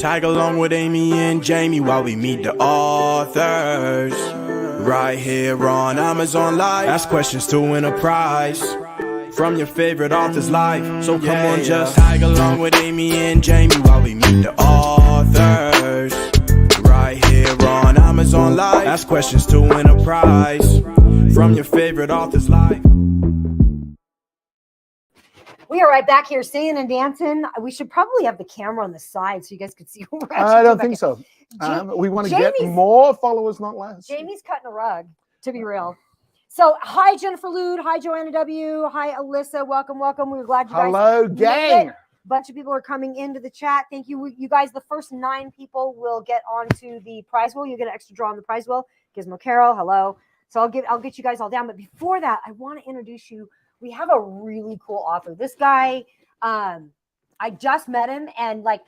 tag along with Amy and Jamie while we meet the authors. Right here on Amazon Live. Ask questions to win a prize from your favorite author's life. So come on, just tag along with Amy and Jamie while we meet the authors. Right here on Amazon Live. Ask questions to win a prize from your favorite author's life. We are right back here singing and dancing. We should probably have the camera on the side so you guys could see what we're actually I don't think so. We want to get more followers, not less. Jamie's cutting a rug, to be real. So, hi, Jennifer Lude. Hi, Joanna W. Hi, Alyssa. Welcome, welcome. We're glad you guys. Hello, gang. Bunch of people are coming into the chat. Thank you. You guys, the first 9 people will get onto the prize wheel. You get an extra draw on the prize wheel. Gizmo Carol, hello. So I'll get you guys all down. But before that, I want to introduce you. We have a really cool author. This guy, I just met him, and like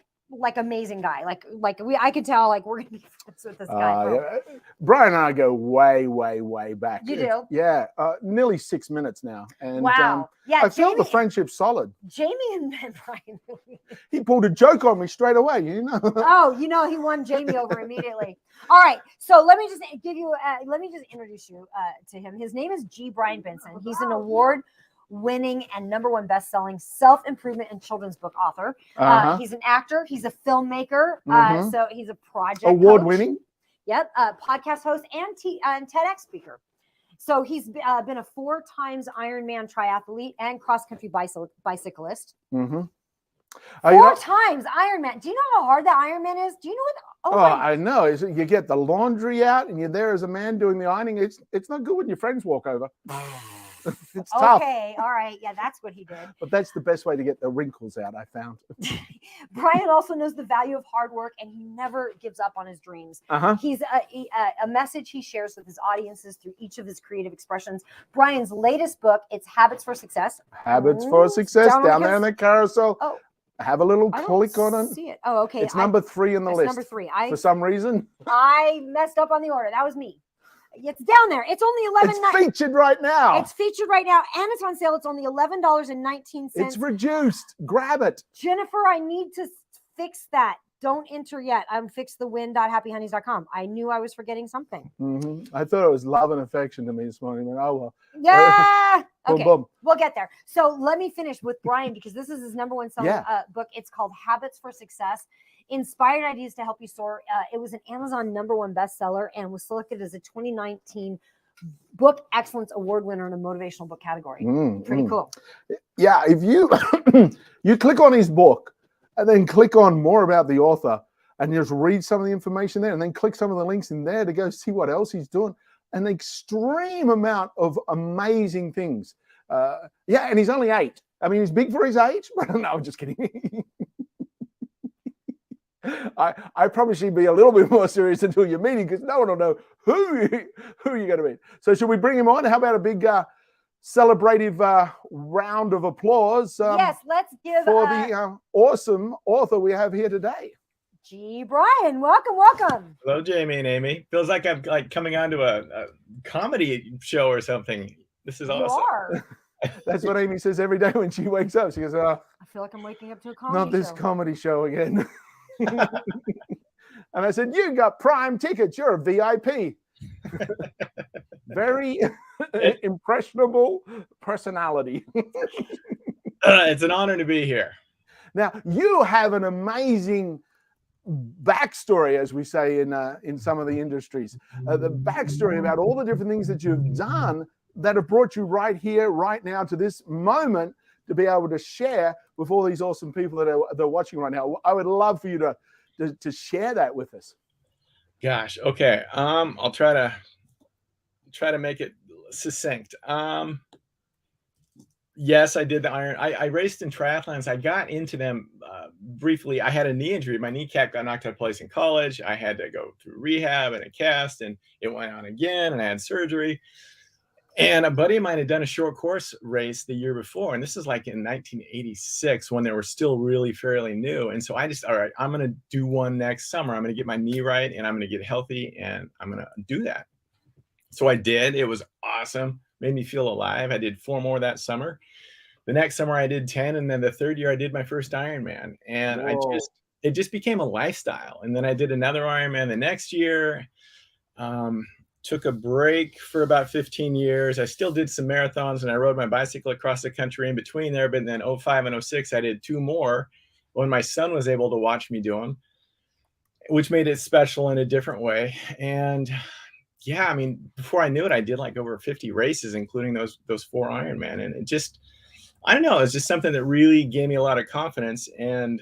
amazing guy. I could tell we're gonna be friends with this guy. Yeah. Brian and I go way, way, way back. You do? Yeah, nearly 6 minutes now. And wow. Yeah, I feel the friendship solid. Jamie and Brian. He pulled a joke on me straight away. Oh, he won Jamie over immediately. All right, so let me just introduce you to him. His name is G. Brian Benson. He's an award-winning and #1 best-selling self-improvement and children's book author. He's an actor. He's a filmmaker. So he's a project award-winning. Yep, podcast host and TEDx speaker. So he's been a 4 times Ironman triathlete and cross-country bicyclist. 4 times Ironman. Do you know how hard that Ironman is? Do you know what? I know. You get the laundry out and you're there as a man doing the ironing. It's not good when your friends walk over. It's tough. Okay, all right. Yeah, that's what he did. But that's the best way to get the wrinkles out, I found. Brian also knows the value of hard work, and he never gives up on his dreams. He's a message he shares with his audiences through each of his creative expressions. Brian's latest book, it's Habits for Success. Habits for Success, down there in the carousel. Have a little click on it. See it. Oh, okay. It's number 3 in the list. Number 3. For some reason. I messed up on the order. That was me. It's down there. It's only $11. It's featured right now. It's featured right now, and it's on sale. It's only $11.19. It's reduced. Grab it. Jennifer, I need to fix that. Don't enter yet. I'm fixthewin.happyhoneys.com. I knew I was forgetting something. I thought it was love and affection to me this morning. But oh well. Yeah. Okay. Boom. We'll get there. So let me finish with Brian, because this is his #1 selling book. It's called Habits for Success. Inspired Ideas to Help You Soar. It was an Amazon #1 bestseller and was selected as a 2019 Book Excellence Award winner in a motivational book category. Pretty cool. Yeah, if you you click on his book and then click on more about the author and just read some of the information there, and then click some of the links in there to go see what else he's doing. An extreme amount of amazing things. And he's only 8. I mean, he's big for his age. No, I'm just kidding. I promise you be a little bit more serious until your meeting, because no one will know who you're going to meet. So should we bring him on? How about a big celebrative round of applause? Yes, let's give for the awesome author we have here today. G. Brian, welcome. Hello, Jamie and Amy. Feels like I'm coming onto a comedy show or something. This is awesome. You are. That's what Amy says every day when she wakes up. She goes, I feel like I'm waking up to a comedy show. Not this comedy show again. And I said, you got prime tickets. You're a VIP. Very impressionable personality. It's an honor to be here. Now, you have an amazing backstory, as we say in some of the industries. The backstory about all the different things that you've done that have brought you right here, right now, to this moment, to be able to share with all these awesome people that are watching right now. I would love for you to share that with us. Gosh, okay. I'll try to make it succinct. Yes, I did the iron. I raced in triathlons. I got into them briefly. I had a knee injury. My kneecap got knocked out of place in college. I had to go through rehab and a cast, and it went on again, and I had surgery. And a buddy of mine had done a short course race the year before. And this is like in 1986 when they were still really fairly new. And so I just, all right, I'm going to do one next summer. I'm going to get my knee right and I'm going to get healthy and I'm going to do that. So I did. It was awesome. Made me feel alive. I did 4 more that summer. The next summer I did 10. And then the third year I did my first Ironman. And Whoa. it just became a lifestyle. And then I did another Ironman the next year. Took a break for about 15 years. I still did some marathons, and I rode my bicycle across the country in between there. But then 05 and 06, I did 2 more when my son was able to watch me do them, which made it special in a different way. And yeah, I mean, before I knew it, I did like over 50 races, including those 4 Ironman. And it just, I don't know, it's just something that really gave me a lot of confidence. And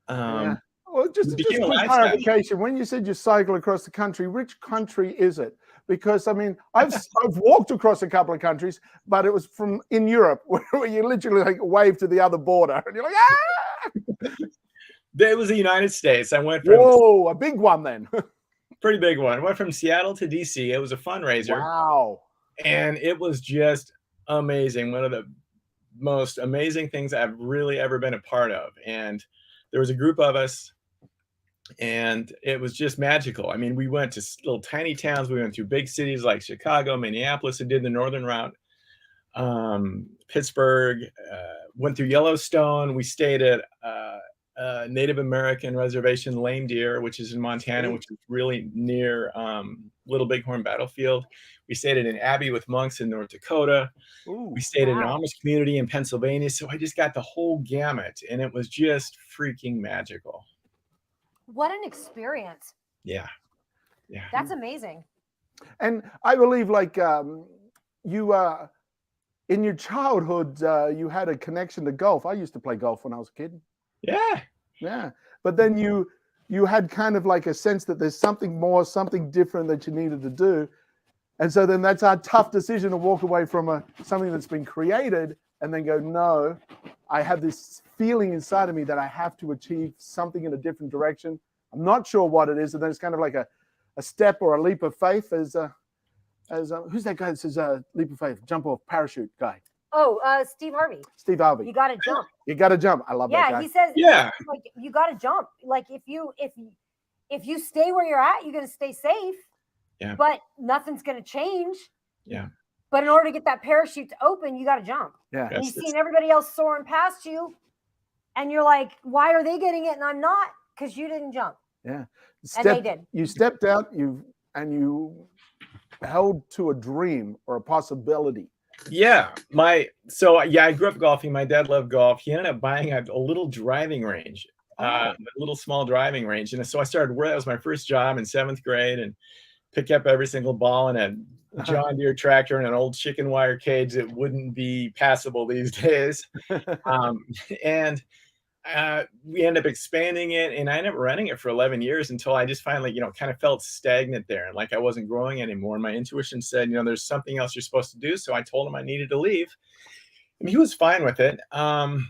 Yeah. Well, just became a quick lifestyle. clarification. When you said you cycle across the country, which country is it? Because I mean, I've walked across a couple of countries, but it was from in Europe where you literally like wave to the other border, and you're like, ah! It was the United States. I went from Whoa, a big one then. pretty big one. I went from Seattle to DC. It was a fundraiser. Wow. And it was just amazing. One of the most amazing things I've really ever been a part of. And there was a group of us, and it was just magical. I mean, we went to little tiny towns. We went through big cities like Chicago, Minneapolis, and did the northern route. Pittsburgh, went through Yellowstone. We stayed at Native American reservation, Lame Deer, which is in Montana, which is really near Little Bighorn Battlefield. We stayed at an abbey with monks in North Dakota. Ooh, we stayed at an Amish community in Pennsylvania. So I just got the whole gamut, and it was just freaking magical. What an experience. Yeah. Yeah. That's amazing. And I believe like you in your childhood, you had a connection to golf. I used to play golf when I was a kid. Yeah. Yeah. But then you had kind of like a sense that there's something more, something different that you needed to do. And so then that's a tough decision to walk away from something that's been created and then go, no, I have this feeling inside of me that I have to achieve something in a different direction. I'm not sure what it is. And then it's kind of like a step or a leap of faith as who's that guy that says leap of faith, jump off parachute guy? Oh, Steve Harvey. Steve Harvey. You got to jump. You got to jump. I love that guy. Yeah, he says, Yeah. like you got to jump. Like if you stay where you're at, you're going to stay safe. Yeah. But nothing's going to change. Yeah. But in order to get that parachute to open, you got to jump. Yeah. And you've seen everybody else soaring past you, and you're like, why are they getting it and I'm not? Because you didn't jump. Yeah. And they did. You stepped out, you held to a dream or a possibility. Yeah. I grew up golfing. My dad loved golf. He ended up buying a little driving range, a little small driving range. And so I started that was my first job in 7th grade, and pick up every single ball in a John Deere tractor and an old chicken wire cage that wouldn't be passable these days. And we ended up expanding it, and I ended up running it for 11 years until I just finally, kind of felt stagnant there, and like I wasn't growing anymore. And my intuition said, there's something else you're supposed to do. So I told him I needed to leave, and he was fine with it. And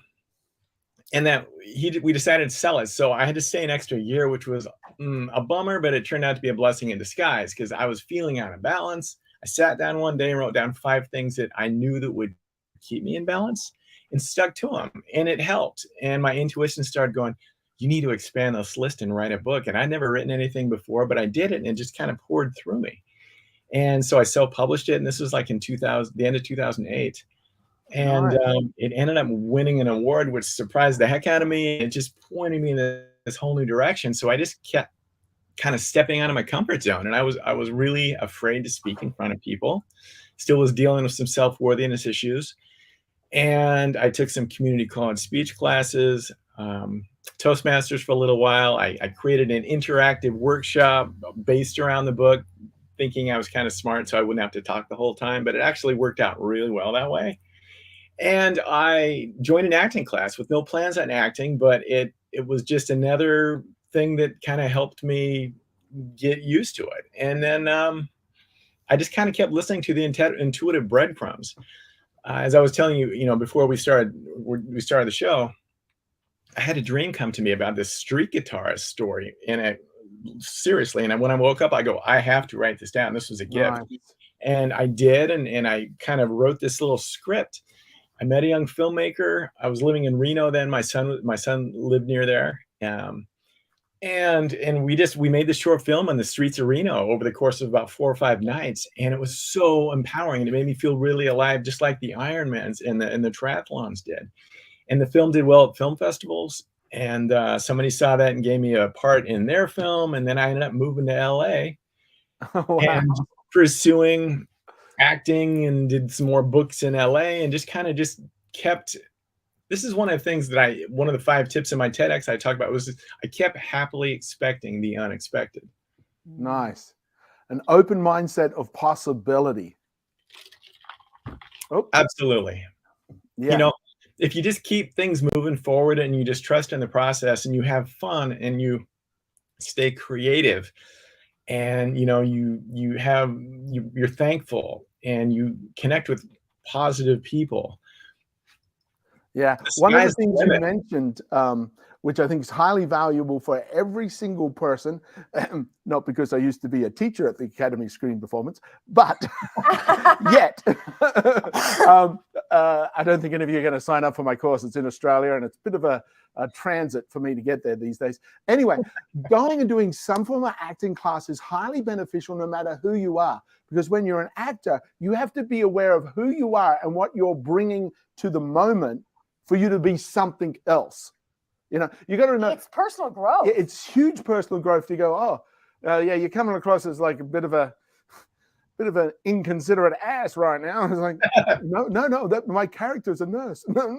then we decided to sell it. So I had to stay an extra year, which was a bummer, but it turned out to be a blessing in disguise because I was feeling out of balance. I sat down one day and wrote down 5 things that I knew that would keep me in balance and stuck to them. And it helped. And my intuition started going, you need to expand this list and write a book. And I'd never written anything before, but I did it, and it just kind of poured through me. And so I self-published it. And this was like in the end of 2008. And it ended up winning an award, which surprised the heck out of me. It just pointed me in this whole new direction. So I just kept kind of stepping out of my comfort zone. And I was really afraid to speak in front of people. Still was dealing with some self-worthiness issues. And I took some community college speech classes, Toastmasters for a little while. I created an interactive workshop based around the book, thinking I was kind of smart so I wouldn't have to talk the whole time. But it actually worked out really well that way. And I joined an acting class with no plans on acting, but it was just another thing that kind of helped me get used to it. And then I just kind of kept listening to the intuitive breadcrumbs. As I was telling you, before we started the show, I had a dream come to me about this street guitarist story. And when I woke up, I go, I have to write this down. This was a gift. Nice. And I did. And I kind of wrote this little script. I met a young filmmaker. I was living in Reno then. My son lived near there. And we made this short film on the streets of Reno over the course of about 4 or 5 nights. And it was so empowering. And it made me feel really alive, just like the Ironmans and the triathlons did. And the film did well at film festivals. And somebody saw that and gave me a part in their film, and then I ended up moving to LA Wow. and pursuing acting, and did some more books in LA, and just kind of just kept. This is one of the things that one of the 5 tips in my TEDx I talked about was I kept happily expecting the unexpected. Nice. An open mindset of possibility. Oh, Absolutely. yeah. You know, if you just keep things moving forward and you just trust in the process and you have fun and you stay creative and you're thankful and you connect with positive people. Yeah. The One of the sky's the things you limit. mentioned, which I think is highly valuable for every single person, not because I used to be a teacher at the Academy Screen Performance, but yet, I don't think any of you are going to sign up for my course. It's in Australia, and it's a bit of a transit for me to get there these days. Anyway, going and doing some form of acting class is highly beneficial no matter who you are, because when you're an actor, you have to be aware of who you are and what you're bringing to the moment for you to be something else. You know, you got to know It's personal growth. it's huge personal growth to go, yeah, you're coming across as like a bit of an inconsiderate ass right now. It's like, no, that my character's a nurse. No.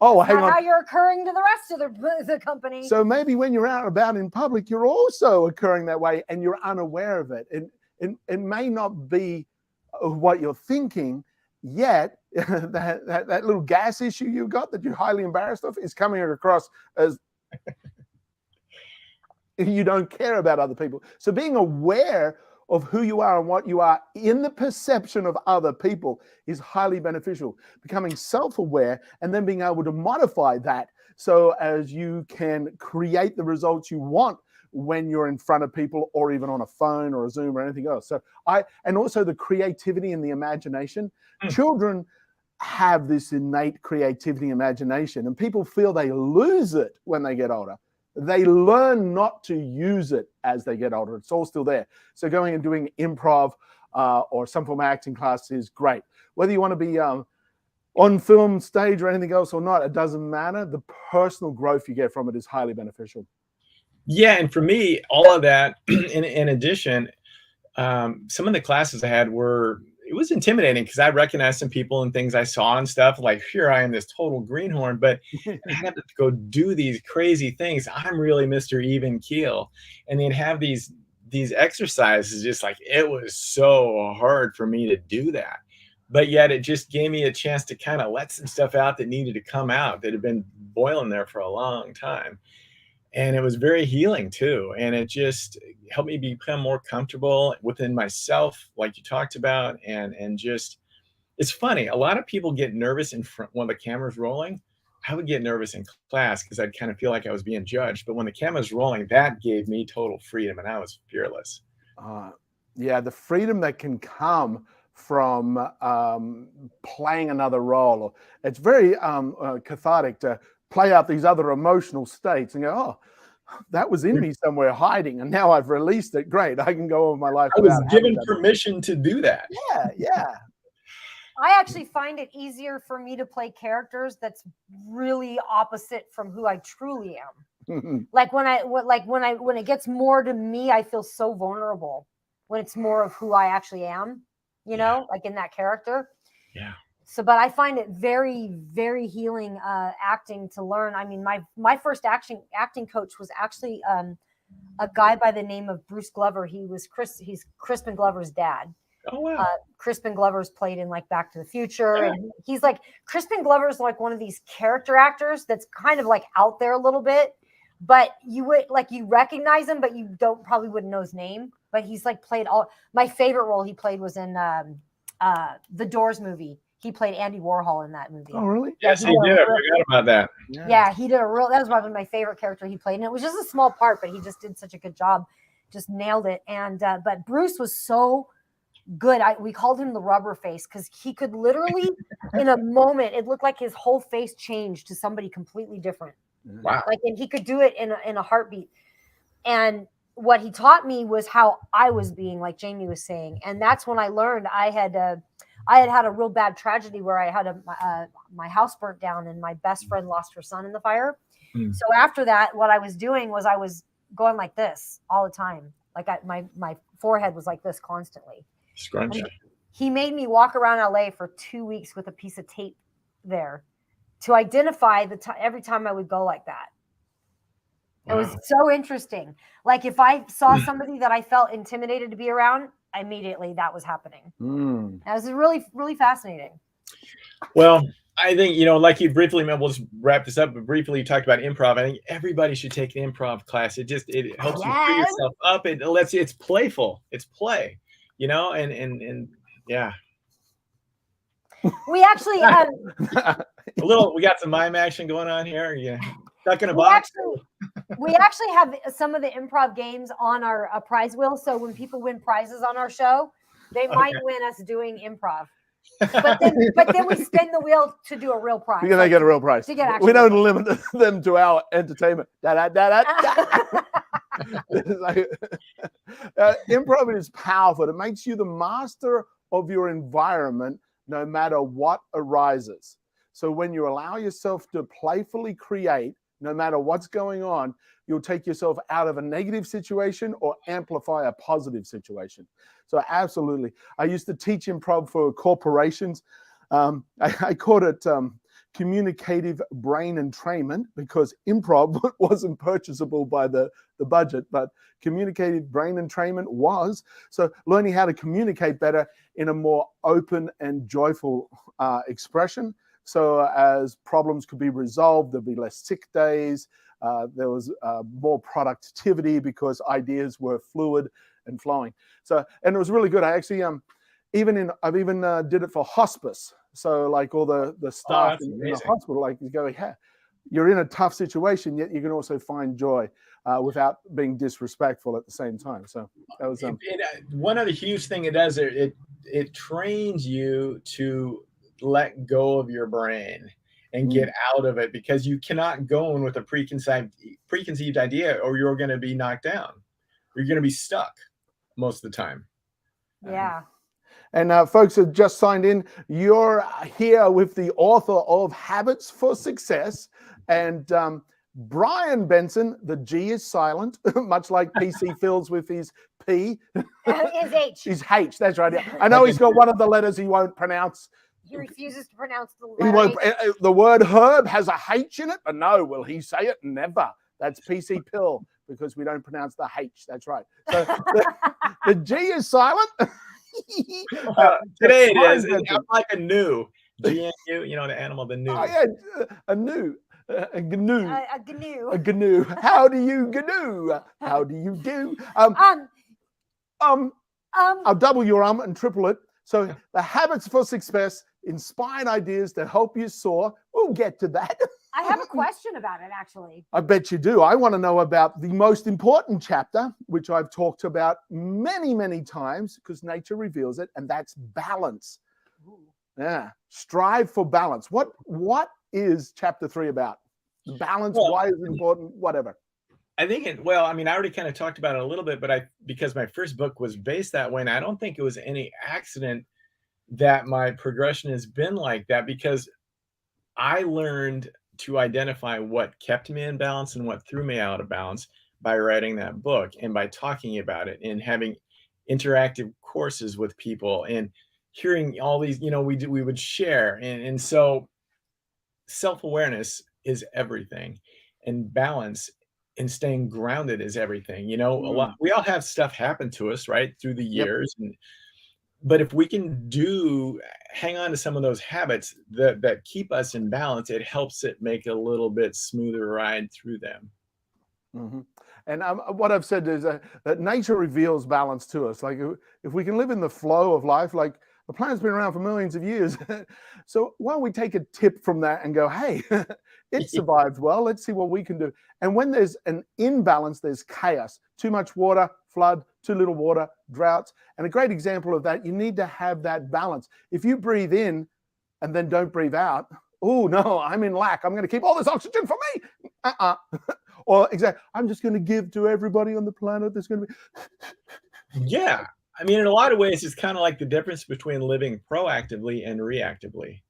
Oh, hang on. How you're occurring to the rest of the company. So maybe when you're out and about in public, you're also occurring that way and you're unaware of it. And it may not be what you're thinking, yet that little gas issue you got that you're highly embarrassed of is coming across as you don't care about other people. So being aware of who you are and what you are in the perception of other people is highly beneficial. Becoming self-aware and then being able to modify that so as you can create the results you want when you're in front of people or even on a phone or a Zoom or anything else. And also the creativity and the imagination. Children have this innate creativity, imagination, and people feel they lose it when they get older. They learn not to use it as they get older. It's all still there. So going and doing improv or some form of acting class is great. Whether you want to be on film, stage, or anything else or not, it doesn't matter. The personal growth you get from it is highly beneficial. Yeah, and for me, all of that, in addition, some of the classes I had it was intimidating because I recognized some people and things I saw and stuff. Like, here I am, this total greenhorn, but I had to go do these crazy things. I'm really Mr. Even Keel, and they'd have these exercises. Just like, it was so hard for me to do that, but yet it just gave me a chance to kind of let some stuff out that needed to come out that had been boiling there for a long time. And it was very healing too. And it just helped me become more comfortable within myself, like you talked about. And just, it's funny. A lot of people get nervous in front when the camera's rolling. I would get nervous in class because I'd kind of feel like I was being judged. But when the camera's rolling, that gave me total freedom and I was fearless. Yeah, the freedom that can come from playing another role. It's very cathartic to play out these other emotional states and go, oh, that was in me somewhere hiding, and now I've released it. Great, I can go on with my life. I was given permission to do that. Yeah. I actually find it easier for me to play characters that's really opposite from who I truly am. Like when it gets more to me, I feel so vulnerable when it's more of who I actually am, like in that character. Yeah. So, but I find it very, very healing acting to learn. I mean, my first acting coach was actually a guy by the name of Bruce Glover. He's Crispin Glover's dad. Oh, wow. Crispin Glover's played in like Back to the Future. Yeah. And he's like, Crispin Glover's like one of these character actors that's kind of like out there a little bit, but you recognize him, but you probably wouldn't know his name. But he's like played my favorite role he played was in the Doors movie. He played Andy Warhol in that movie. Oh, really? Yes, he did. I forgot about that. Yeah, he did that was one of my favorite character he played. And it was just a small part, but he just did such a good job. Just nailed it. And but Bruce was so good. We called him the rubber face because he could literally, in a moment, it looked like his whole face changed to somebody completely different. Wow. And he could do it in a heartbeat. And what he taught me was how I was being, like Jamie was saying. And that's when I learned I had a real bad tragedy where I had my house burnt down and my best friend lost her son in the fire. Mm. So after that, what I was doing was I was going like this all the time. Like my forehead was like this constantly. Scrunch. And he made me walk around LA for 2 weeks with a piece of tape there to identify every time I would go like that. It was so interesting. Like if I saw somebody that I felt intimidated to be around, immediately that was happening. That was really, really fascinating. Well, I think, like you briefly, we'll just wrap this up, but briefly you talked about improv. I think everybody should take an improv class. It helps you free yourself up. It lets you, it's playful. It's play, and yeah. We actually, we got some mime action going on here. Yeah. Stuck in a box. We actually have some of the improv games on our prize wheel. So when people win prizes on our show, they might win us doing improv. But then we spin the wheel to do a real prize. Because they get a real prize. We don't limit them to our entertainment. Improv is powerful. It makes you the master of your environment no matter what arises. So when you allow yourself to playfully create, no matter what's going on, you'll take yourself out of a negative situation or amplify a positive situation. So absolutely. I used to teach improv for corporations. I called it communicative brain entrainment because improv wasn't purchasable by the budget, but communicative brain entrainment was. So learning how to communicate better in a more open and joyful expression. So as problems could be resolved, there'd be less sick days. There was more productivity because ideas were fluid and flowing. So, and it was really good. I actually I've even did it for hospice. So like all the staff in the hospital, like you go, yeah, you're in a tough situation, yet you can also find joy without being disrespectful at the same time. So that was one other huge thing it does. It trains you to let go of your brain and get out of it, because you cannot go in with a preconceived idea, or you're going to be knocked down. You're going to be stuck most of the time. Yeah. And folks who just signed in, you're here with the author of Habits for Success. And Brian Benson, the G is silent, much like PC Phil's with his P. His H. His H, that's right. I know he's got one of the letters he won't pronounce. He refuses to pronounce the letter H. The word herb has a H in it, but no, will he say it? Never. That's PC Pill, because we don't pronounce the H. That's right. So the G is silent. Today it is. I'm like a gnu. GNU, the animal, the gnu. Oh, yeah, a gnu. A gnu. A gnu. A gnu. How do you gnu? How do you do? I'll double your and triple it. So the Habits for Success, inspired ideas to help you soar. We'll get to that. I have a question about it, actually. I bet you do. I want to know about the most important chapter, which I've talked about many, many times, because nature reveals it, and that's balance. Ooh. Yeah. Strive for balance. What is chapter 3 about? Balance, why is it important, whatever. I think I already kind of talked about it a little bit, but because my first book was based that way, and I don't think it was any accident that my progression has been like that, because I learned to identify what kept me in balance and what threw me out of balance by writing that book, and by talking about it and having interactive courses with people and hearing all these, we would share. And so self-awareness is everything, and balance and staying grounded is everything. A lot, we all have stuff happen to us, right, through the years. Yep. But if we can hang on to some of those habits that keep us in balance, it helps it make a little bit smoother ride through them. Mm-hmm. And what I've said is that nature reveals balance to us. Like if we can live in the flow of life, like the planet's been around for millions of years. So why don't we take a tip from that and go, hey, it survived well. Let's see what we can do. And when there's an imbalance, there's chaos. Too much water, flood. Too little water, droughts. And a great example of that, you need to have that balance. If you breathe in and then don't breathe out, oh no, I'm in lack. I'm going to keep all this oxygen for me. Or exactly, I'm just going to give to everybody on the planet. There's going to be. Yeah. In a lot of ways, it's kind of like the difference between living proactively and reactively.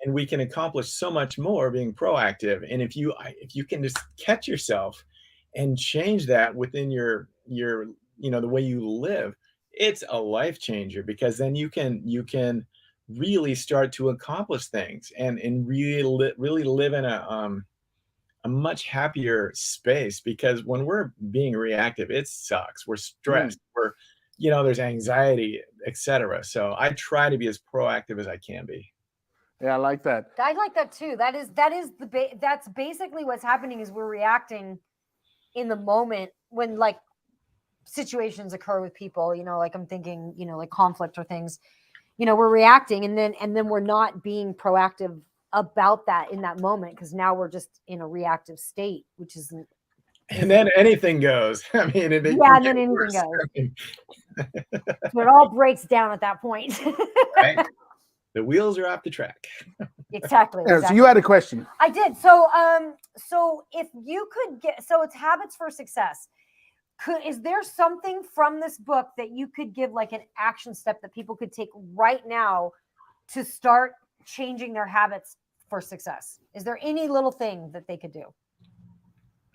and we can accomplish so much more being proactive. And if you can just catch yourself and change that within your the way you live, it's a life changer, because then you can really start to accomplish things and really live in a much happier space. Because when we're being reactive, it sucks. We're Mm. stressed. There's anxiety, etc. So I try to be as proactive as I can be. Yeah, I like that. I like that too. That's basically what's happening, is we're reacting in the moment when like situations occur with people, like I'm thinking, like conflict or things, we're reacting, and then we're not being proactive about that in that moment, because now we're just in a reactive state, which isn't. And then anything goes. I mean, it can Yeah, and get then anything worse. goes. I mean, So it all breaks down at that point. right? The wheels are off the track. Exactly. Yeah, so you had a question. I did. So if you could so it's habits for success. Is there something from this book that you could give, like an action step that people could take right now to start changing their habits for success? Is there any little thing that they could do?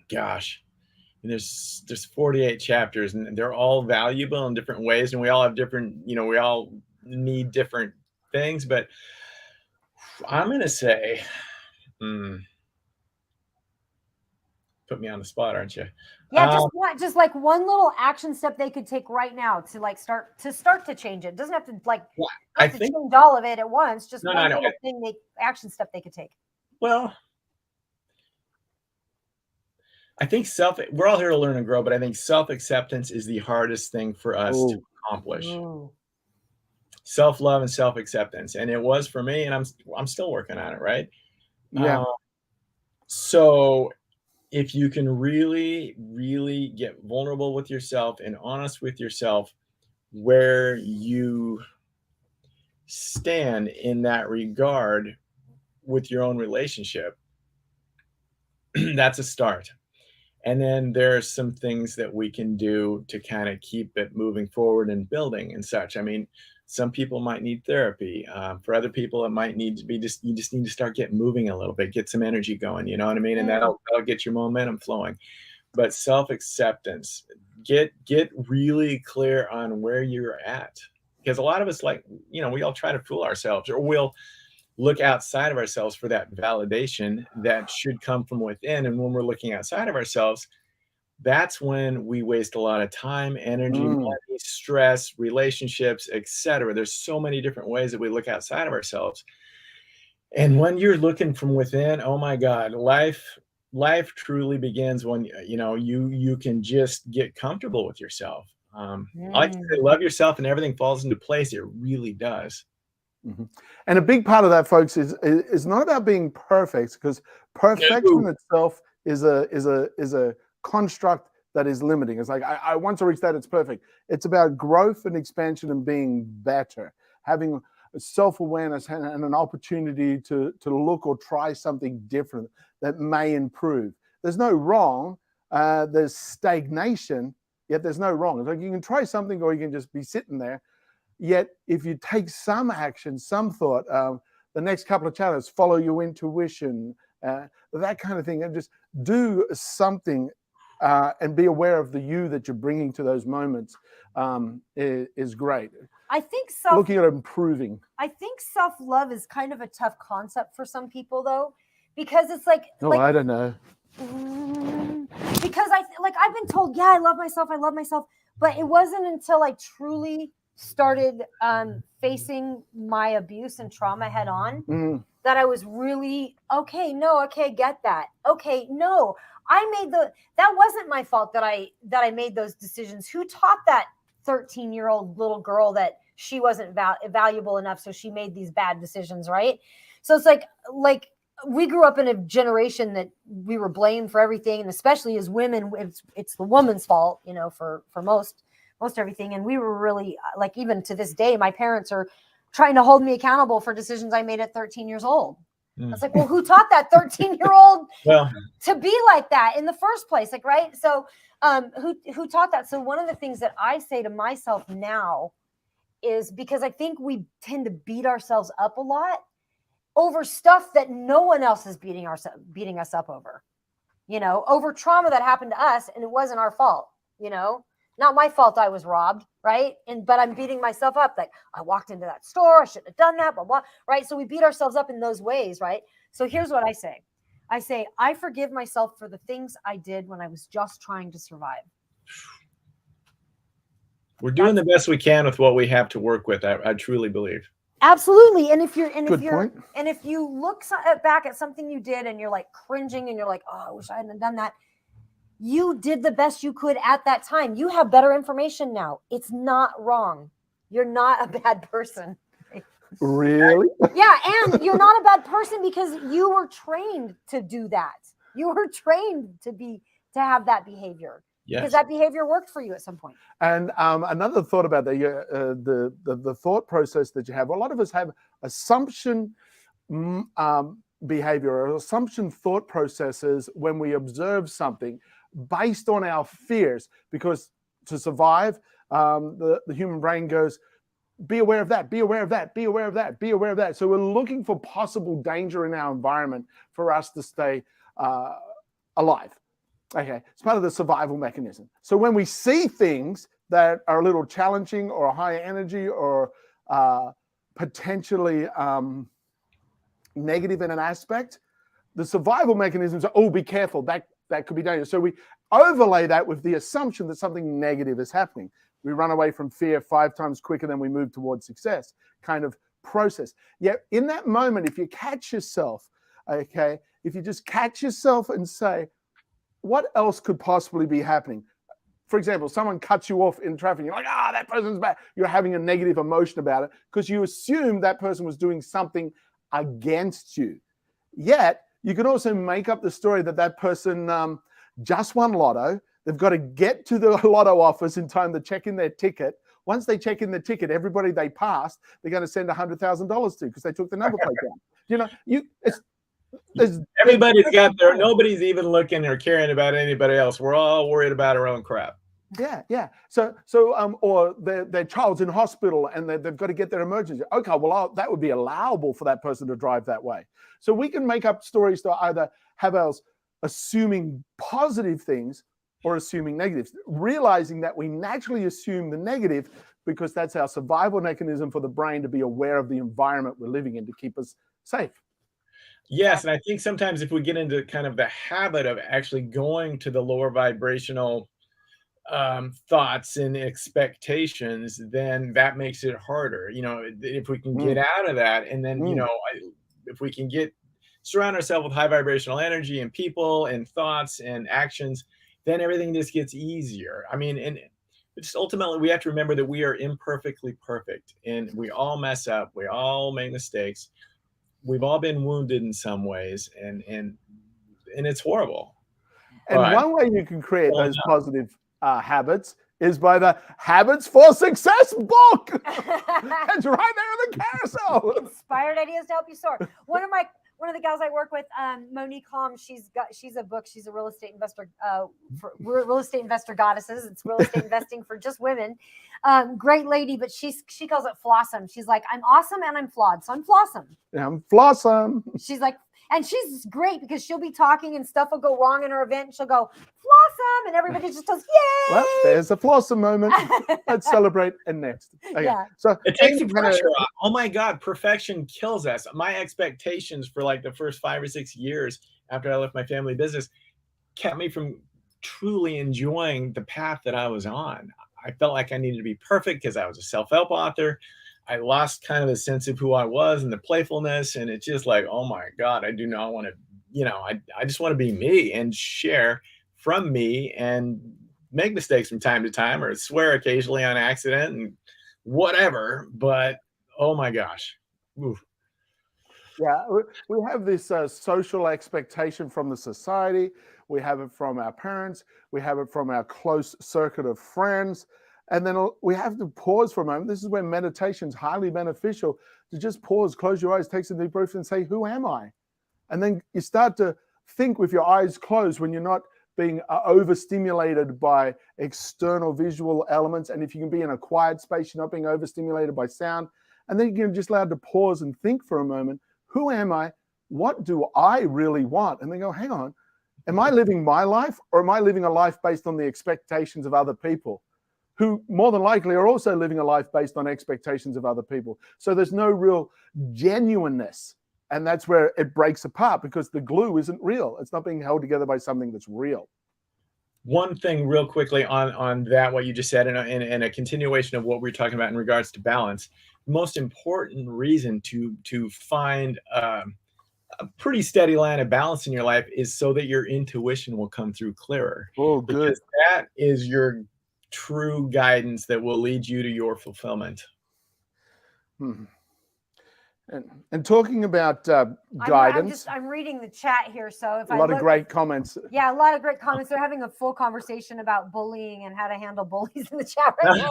Gosh, and there's 48 chapters, and they're all valuable in different ways, and we all have different, we all need different things. But I'm gonna say, put me on the spot, aren't you? Yeah, just like one little action step they could take right now to like start to change it. It doesn't have to I change think all of it at once. Just no, one no, little thing, action step they could take. well, I think we're all here to learn and grow, but I think self-acceptance is the hardest thing for us to accomplish. Self-love and self-acceptance. And it was for me, and I'm still working on it, right? Yeah. So if you can really, really get vulnerable with yourself and honest with yourself, where you stand in that regard with your own relationship, that's a start. And then there are some things that we can do to kind of keep it moving forward and building and such. I mean, some people might need therapy. For other people, it might need to be you just need to start getting moving a little bit, get some energy going, you know what I mean? And that'll get your momentum flowing. But self-acceptance, get really clear on where you're at. Because a lot of us, we all try to fool ourselves, or we'll look outside of ourselves for that validation that should come from within. And when we're looking outside of ourselves, that's when we waste a lot of time, energy, money, stress, relationships, etc. There's so many different ways that we look outside of ourselves. And when you're looking from within, oh my God, life truly begins when you can just get comfortable with yourself. I like to say, love yourself, and everything falls into place. It really does. Mm-hmm. And a big part of that, folks, is not about being perfect, because perfection itself is a construct that is limiting. It's like, I want to reach that, it's perfect. It's about growth and expansion and being better, having self-awareness and an opportunity to look or try something different that may improve. There's no wrong. There's stagnation, yet there's no wrong. It's like you can try something, or you can just be sitting there. Yet, if you take some action, some thought, the next couple of chapters, follow your intuition, that kind of thing, and just do something and be aware of the you that you're bringing to those moments is great. I think looking at improving. I think self-love is kind of a tough concept for some people, though, because it's like. I don't know. Because I've been told, yeah, I love myself, but it wasn't until I truly started facing my abuse and trauma head on that I was really get that. Okay, no, that wasn't my fault that I made those decisions. Who taught that 13-year-old little girl that she wasn't valuable enough, so she made these bad decisions, right? So it's like we grew up in a generation that we were blamed for everything, and especially as women, it's the woman's fault, for most everything. And we were really, even to this day, my parents are trying to hold me accountable for decisions I made at 13 years old. It's like, well, who taught that 13-year-old to be like that in the first place? Right? So who taught that? So one of the things that I say to myself now is, because I think we tend to beat ourselves up a lot, over stuff that no one else is beating us up over, over trauma that happened to us, and it wasn't our fault, not my fault. I was robbed, right? But I'm beating myself up like I walked into that store, I shouldn't have done that, blah, blah, right? So we beat ourselves up in those ways, right? So here's what I say. I forgive myself for the things I did when I was just trying to survive. We're doing the best we can with what we have to work with. I truly believe. Absolutely. And if you look back at something you did and you're like cringing and you're like, oh, I wish I hadn't done that. You did the best you could at that time. You have better information now. It's not wrong. You're not a bad person. Really? Yeah. And you're not a bad person because you were trained to do that. You were trained to have that behavior. Yes. Because that behavior worked for you at some point. And another thought about the thought process that you have. A lot of us have assumption behavior or assumption thought processes when we observe something based on our fears. Because to survive, the human brain goes, be aware of that, be aware of that, be aware of that, be aware of that. So we're looking for possible danger in our environment for us to stay alive. Okay, it's part of the survival mechanism. So when we see things that are a little challenging or high energy or potentially negative in an aspect, the survival mechanisms are, oh, be careful, that could be dangerous. So we overlay that with the assumption that something negative is happening. We run away from fear 5 times quicker than we move towards success kind of process. Yet in that moment, if you catch yourself, okay, if you just catch yourself and say, what else could possibly be happening? For example, someone cuts you off in traffic. You're like, that person's bad. You're having a negative emotion about it because you assume that person was doing something against you. Yet, you can also make up the story that person just won lotto. They've got to get to the lotto office in time to check in their ticket. Once they check in the ticket, everybody they passed, they're going to send $100,000 to because they took the number plate down. Everybody's got there. Nobody's even looking or caring about anybody else. We're all worried about our own crap. Yeah. So, or their child's in hospital and they've got to get their emergency. Okay, well, that would be allowable for that person to drive that way. So we can make up stories to either have us assuming positive things or assuming negatives, realizing that we naturally assume the negative because that's our survival mechanism for the brain to be aware of the environment we're living in to keep us safe. Yes, and I think sometimes if we get into kind of the habit of actually going to the lower vibrational thoughts and expectations, then that makes it harder. If we can get out of that, and then if we can surround ourselves with high vibrational energy and people and thoughts and actions, then everything just gets easier. I mean, and just ultimately we have to remember that we are imperfectly perfect, and we all mess up, we all make mistakes. We've all been wounded in some ways, and it's horrible. And one way you can create those positive habits is by the Habits for Success book. It's right there in the carousel. Inspired ideas to help you soar. One of the gals I work with, Monique Holm, she's a book. She's a real estate investor for real estate investor goddesses. It's real estate investing for just women. Great lady, but she calls it Flossom. She's like, I'm awesome and I'm flawed, so I'm Flossom. Yeah, I'm Flossom. She's like, and she's great because she'll be talking and stuff will go wrong in her event. And she'll go, Flossom, and everybody just goes, yay! Well, there's a Flossom moment. Let's celebrate. And next, okay. Yeah. So it takes the pressure off. Oh my God, perfection kills us. My expectations for like the first 5 or 6 years after I left my family business kept me from truly enjoying the path that I was on. I felt like I needed to be perfect because I was a self-help author. I lost kind of the sense of who I was and the playfulness. And it's just like, oh my God, I do not want to, I just want to be me and share from me and make mistakes from time to time or swear occasionally on accident and whatever. But oh my gosh. Oof. Yeah, we have this social expectation from the society. We have it from our parents. We have it from our close circuit of friends. And then we have to pause for a moment. This is where meditation is highly beneficial, to just pause, close your eyes, take some deep breaths and say, who am I? And then you start to think with your eyes closed when you're not being overstimulated by external visual elements. And if you can be in a quiet space, you're not being overstimulated by sound. And then you can just allow to pause and think for a moment, Who am I? What do I really want? And they go, hang on, am I living my life, or am I living a life based on the expectations of other people, who more than likely are also living a life based on expectations of other people? So there's no real genuineness. And that's where it breaks apart, because the glue isn't real. It's not being held together by something that's real. One thing real quickly on that, what you just said, and a continuation of what we're talking about in regards to balance. The most important reason to find a pretty steady line of balance in your life is so that your intuition will come through clearer. Oh, good. Because that is your true guidance that will lead you to your fulfillment. And talking about guidance, I'm reading the chat here, so if a lot of great comments. Yeah, a lot of great comments. They're having a full conversation about bullying and how to handle bullies in the chat right now.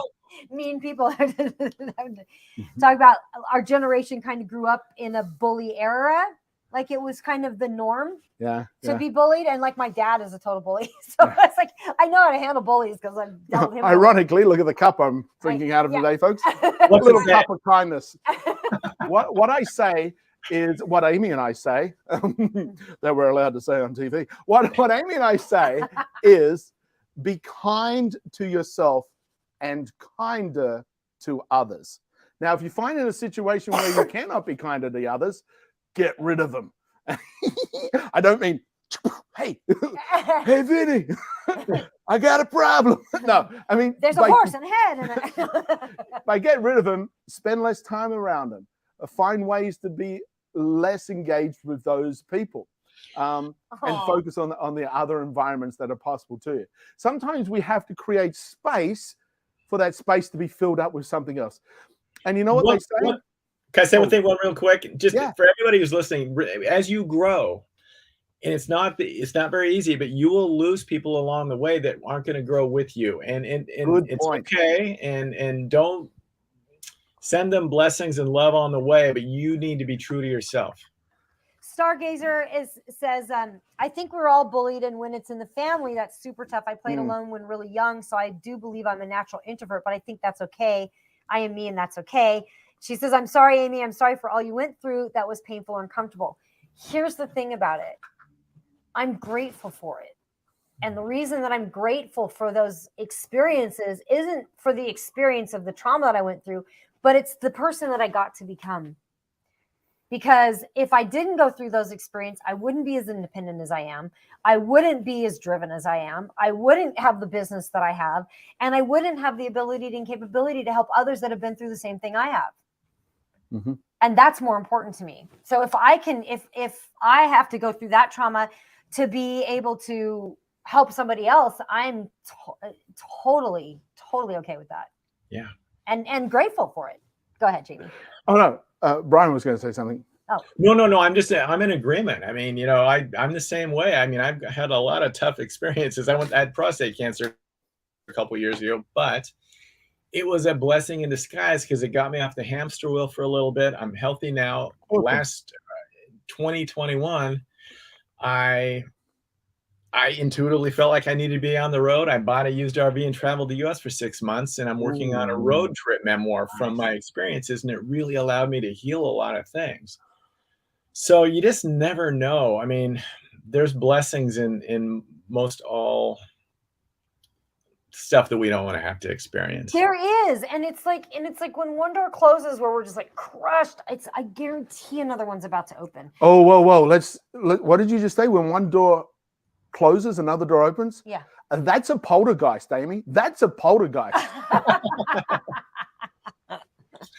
Mean people talk about our generation kind of grew up in a bully era. Like it was kind of the norm to be bullied. And like my dad is a total bully. So it's like, I know how to handle bullies because I've dealt with him. Ironically, look at the cup I'm drinking out of today, folks. A little cup of kindness. What I say is what Amy and I say that we're allowed to say on TV. What Amy and I say is be kind to yourself and kinder to others. Now, if you find in a situation where you cannot be kinder to others, get rid of them. I don't mean, hey, Vinny, I got a problem. No, I mean, there's a horse and head. By get rid of them, spend less time around them. Find ways to be less engaged with those people, and focus on the other environments that are possible to you. Sometimes we have to create space for that space to be filled up with something else. And you know what they say? Can I say one thing real quick? Just for everybody who's listening, as you grow, and it's not very easy, but you will lose people along the way that aren't going to grow with you. And it's okay. And don't send them blessings and love on the way, but you need to be true to yourself. Stargazer says, I think we're all bullied, and when it's in the family, that's super tough. I played alone when really young, so I do believe I'm a natural introvert, but I think that's okay. I am me, and that's okay. She says, I'm sorry, Amy. I'm sorry for all you went through. That was painful and uncomfortable. Here's the thing about it. I'm grateful for it. And the reason that I'm grateful for those experiences isn't for the experience of the trauma that I went through, but it's the person that I got to become. Because if I didn't go through those experiences, I wouldn't be as independent as I am. I wouldn't be as driven as I am. I wouldn't have the business that I have. And I wouldn't have the ability and capability to help others that have been through the same thing I have. Mm-hmm. And that's more important to me. So if I have to go through that trauma to be able to help somebody else, I'm totally okay with that. Yeah. And grateful for it. Go ahead, Jamie. Oh, no. Brian was going to say something. Oh. No. I'm in agreement. I mean, I'm the same way. I mean, I've had a lot of tough experiences. I had prostate cancer a couple years ago, but it was a blessing in disguise because it got me off the hamster wheel for a little bit. I'm healthy now. Okay. Last 2021, I intuitively felt like I needed to be on the road. I bought a used RV and traveled the U.S. for 6 months, and I'm working on a road trip memoir from my experiences, and it really allowed me to heal a lot of things. So you just never know. I mean, there's blessings in most all stuff that we don't want to have to experience. There is, and it's like when one door closes where we're just like crushed. I guarantee another one's about to open. Oh, whoa! What did you just say? When one door closes, another door opens? Yeah. That's a poltergeist, Amy. That's a poltergeist.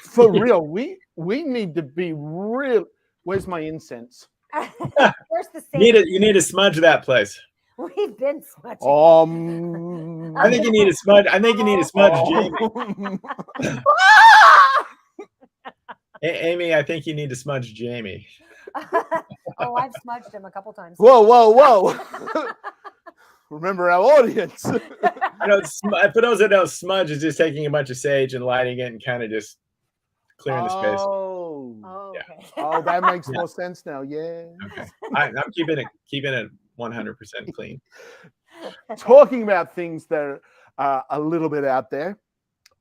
For real. We need to be real. Where's my incense? Where's the sage? You need to smudge that place. We've been smudging. I think you need to smudge. Jamie. Amy, I think you need to smudge Jamie. Oh, I've smudged him a couple times. Whoa. Remember our audience. For those that know, smudge is just taking a bunch of sage and lighting it and kind of just clearing the space. Oh, yeah. Okay. Oh, that makes more sense now. Yeah. Okay. I'm keeping it 100% clean. Talking about things that are a little bit out there,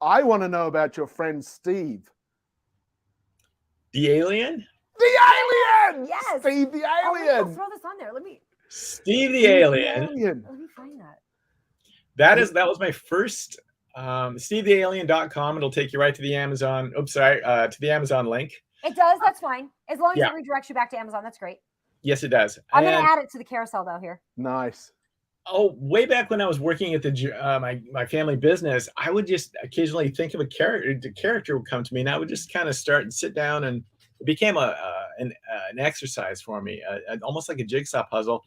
I want to know about your friend Steve. The alien? The alien. Yes. Steve the Oh, maybe I'll alien. throw this on there. Let me Steve the Alien. find that. That was my first SteveTheAlien.com. It'll take you right to the Amazon. Oops, sorry, to the Amazon link. It does. That's fine. As long as Yeah. it redirects you back to Amazon, that's great. Yes, it does. I'm going to add it to the carousel though here. Nice. Oh, way back when I was working at my family business, I would just occasionally think of a character. The character would come to me, and I would just kind of start and sit down, and it became an exercise for me, almost like a jigsaw puzzle.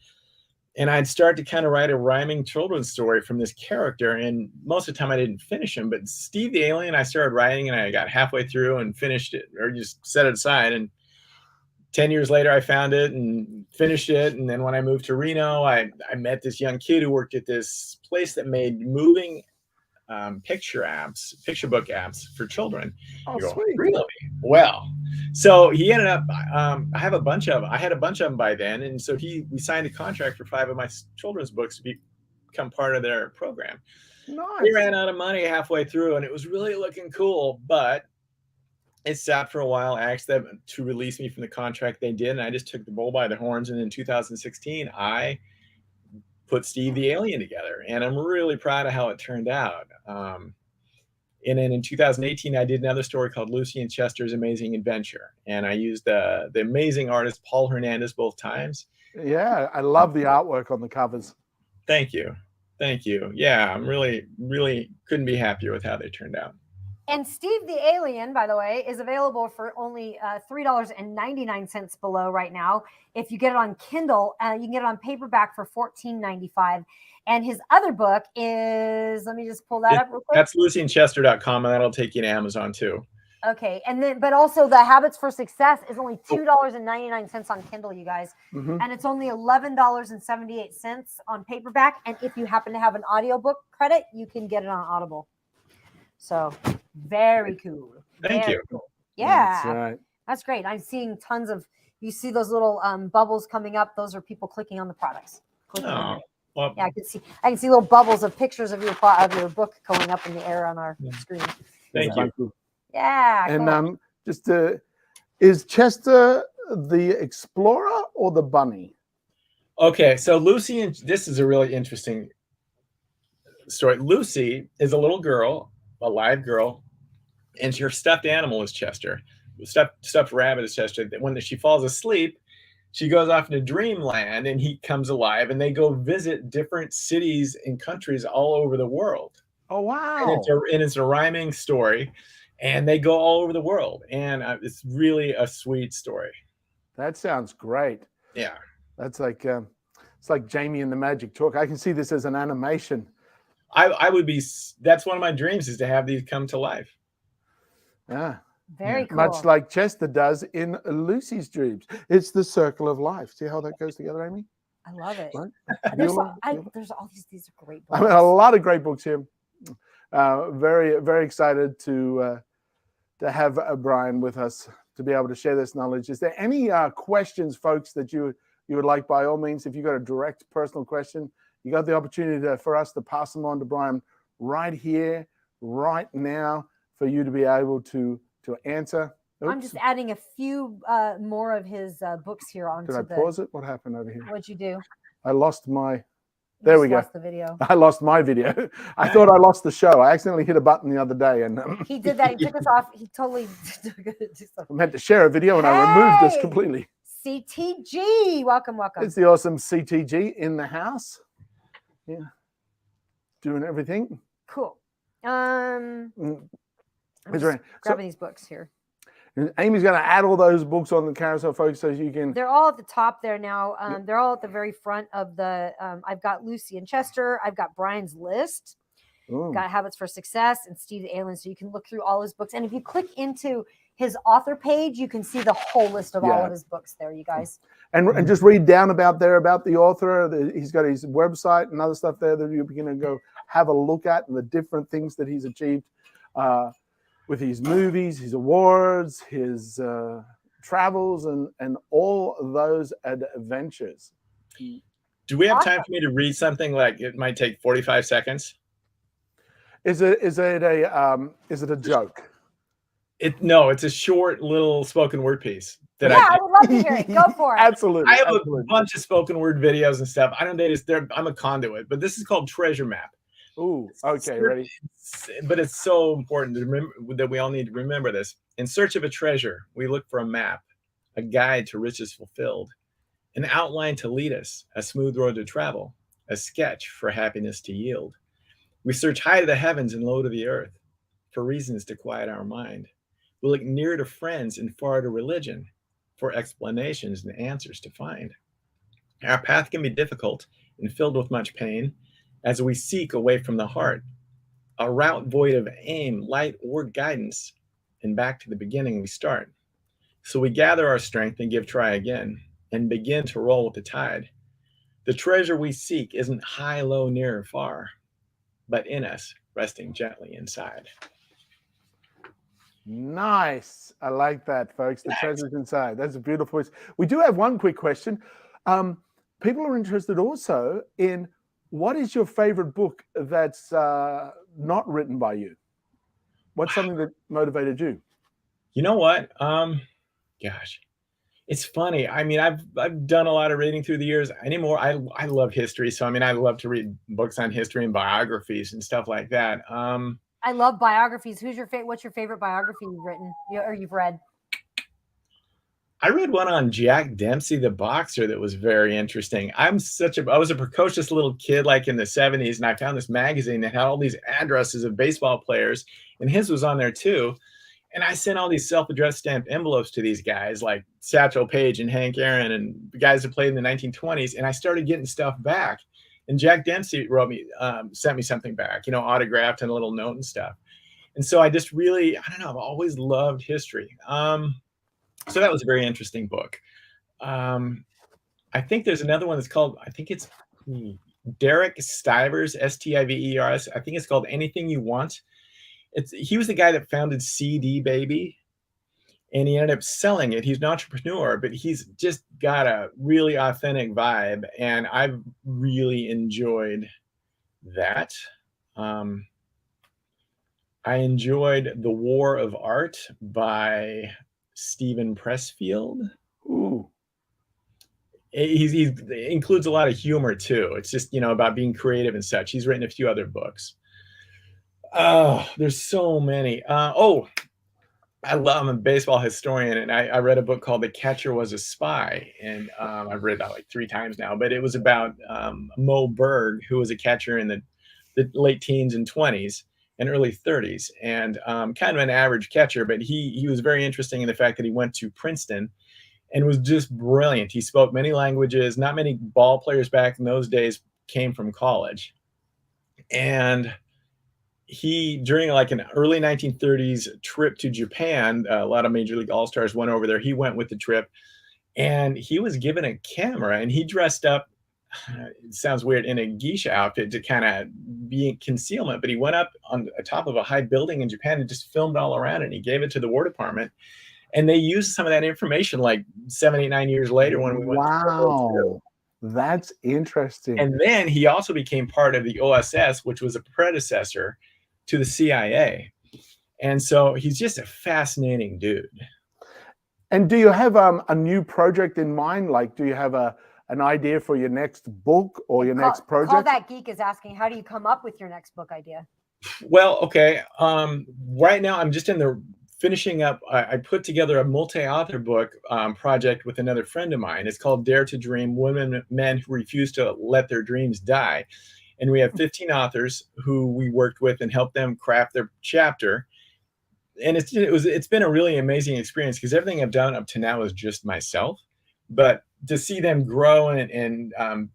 And I'd start to kind of write a rhyming children's story from this character, and most of the time I didn't finish him. But Steve the Alien, I started writing, and I got halfway through and finished it, or just set it aside. And 10 years later, I found it and finished it. And then when I moved to Reno, I met this young kid who worked at this place that made moving picture book apps for children. Oh, Go, sweet. really? Well, so he ended up, I had a bunch of them by then. And so we signed a contract for 5 of my children's books to become part of their program. Nice. We ran out of money halfway through, and it was really looking cool, but it sat for a while. I asked them to release me from the contract. They did, and I just took the bull by the horns. And in 2016, I put Steve the Alien together, and I'm really proud of how it turned out. And then in 2018, I did another story called Lucy and Chester's Amazing Adventure, and I used the amazing artist Paul Hernandez both times. Yeah, I love the artwork on the covers. Thank you. Yeah, I'm really couldn't be happier with how they turned out. And Steve the Alien, by the way, is available for only $3.99 below right now. If you get it on Kindle, you can get it on paperback for $14.95. And his other book is, let me just pull that up real quick. That's LucyandChester.com, and that'll take you to Amazon too. Okay, and then, but also the Habits for Success is only $2.99 on Kindle, you guys. Mm-hmm. And it's only $11.78 on paperback. And if you happen to have an audiobook credit, you can get it on Audible. So very cool. Thank you. Cool. Yeah, That's right. That's great. I'm seeing tons of, you see those little bubbles coming up. Those are people clicking on the products. Oh, well, yeah, I can see little bubbles of pictures of your book going up in the air on our screen. Thank you. Yeah. And cool. Is Chester the explorer or the bunny? Okay, so Lucy, and this is a really interesting story. Lucy is a little girl, a live girl, and her stuffed animal is Chester. Stuffed rabbit is Chester. When she falls asleep, she goes off into dreamland, and he comes alive, and they go visit different cities and countries all over the world. Oh, wow. And it's a rhyming story, and they go all over the world, and it's really a sweet story. That sounds great. Yeah. That's like it's like Jamie and the Magic Talk. I can see this as an animation. That's one of my dreams, is to have these come to life. Yeah. Very cool. Much like Chester does in Lucy's dreams. It's the circle of life. See how that goes together, Amy? I love it. Right? There's all these are great books. I mean, a lot of great books here. Very, very excited to have Brian with us to be able to share this knowledge. Is there any questions, folks, that you would like? By all means, if you got a direct personal question, you got the opportunity for us to pass them on to Brian right here, right now, for you to be able to answer. Oops. I'm just adding a few more of his books here onto Did I pause it? What happened over here? What'd you do? I lost my. There we go. Lost the video. I lost my video. I thought I lost the show. I accidentally hit a button the other day, and he did that. He took us off. He totally. I meant to share a video, and I removed this completely. CTG, welcome. It's the awesome CTG in the house. Yeah, doing everything. Cool. Grabbing these books here. Amy's going to add all those books on the carousel, folks, so you can. They're all at the top there now. They're all at the very front of the. I've got Lucy and Chester. I've got Brian's list. Ooh. Got Habits for Success and Steve the Alien. So you can look through all his books. And if you click into his author page, you can see the whole list of all of his books there, you guys. And just read down about the author. He's got his website and other stuff there that you're going to go have a look at, and the different things that he's achieved. With his movies, his awards, his travels, and all those adventures. Do we have time for me to read something? Like, it might take 45 seconds. Is it a joke? No, it's a short little spoken word piece. that Yeah, I would love to hear it. Go for it. Absolutely. I have absolutely. a bunch of spoken word videos and stuff. I don't date I'm a conduit, but this is called Treasure Map. Ooh, okay, ready. But it's so important to remember that we all need to remember this. In search of a treasure, we look for a map, a guide to riches fulfilled, an outline to lead us, a smooth road to travel, a sketch for happiness to yield. We search high to the heavens and low to the earth for reasons to quiet our mind. We look near to friends and far to religion for explanations and answers to find. Our path can be difficult and filled with much pain as we seek away from the heart, a route void of aim, light, or guidance, and back to the beginning we start. So we gather our strength and give try again and begin to roll with the tide. The treasure we seek isn't high, low, near, or far, but in us, resting gently inside. Nice. I like that, folks. The treasure's inside. That's a beautiful voice. We do have one quick question. People are interested also in what is your favorite book that's not written by you? What's something that motivated you? You know what? Gosh, it's funny. I mean, I've done a lot of reading through the years. Anymore, I love history, so I mean, I love to read books on history and biographies and stuff like that. I love biographies. What's your favorite biography you've written or you've read? I read one on Jack Dempsey, the boxer, that was very interesting. I was a precocious little kid, like in the 70s, and I found this magazine that had all these addresses of baseball players, and his was on there too. And I sent all these self-addressed stamped envelopes to these guys like Satchel Paige and Hank Aaron and the guys that played in the 1920s. And I started getting stuff back. And Jack Dempsey sent me something back, autographed and a little note and stuff. And so I just really, I don't know, I've always loved history. So that was a very interesting book. I think there's another one that's called, I think it's Derek Stivers, Stivers. I think it's called Anything You Want. He was the guy that founded CD Baby, and he ended up selling it. He's an entrepreneur, but he's just got a really authentic vibe, and I've really enjoyed that. I enjoyed The War of Art by Stephen Pressfield. Ooh. He includes a lot of humor too. It's just, about being creative and such. He's written a few other books. Oh, there's so many. I'm a baseball historian, and I read a book called The Catcher Was a Spy, and I've read that like 3 times now, but it was about Mo Berg, who was a catcher in the late teens and 20s and early 30s, and kind of an average catcher, but he was very interesting in the fact that he went to Princeton and was just brilliant. He spoke many languages. Not many ball players back in those days came from college. And he, during like an early 1930s trip to Japan, a lot of Major League All-Stars went over there. He went with the trip, and he was given a camera, and he dressed up, it sounds weird, in a geisha outfit to kind of be in concealment, but he went up on the top of a high building in Japan and just filmed all around it, and he gave it to the War Department. And they used some of that information like 7, 8, 9 years later when we went to World War II. That's interesting. And then he also became part of the OSS, which was a predecessor to the CIA. And so he's just a fascinating dude. And do you have a new project in mind? Like, do you have an idea for your next book or your next project? Call That Geek is asking, how do you come up with your next book idea? Well, okay. Right now I'm just finishing up. I put together a multi-author book project with another friend of mine. It's called Dare to Dream: Men Who Refuse to Let Their Dreams Die. And we have 15 authors who we worked with and helped them craft their chapter. And it's been a really amazing experience because everything I've done up to now is just myself. But to see them grow and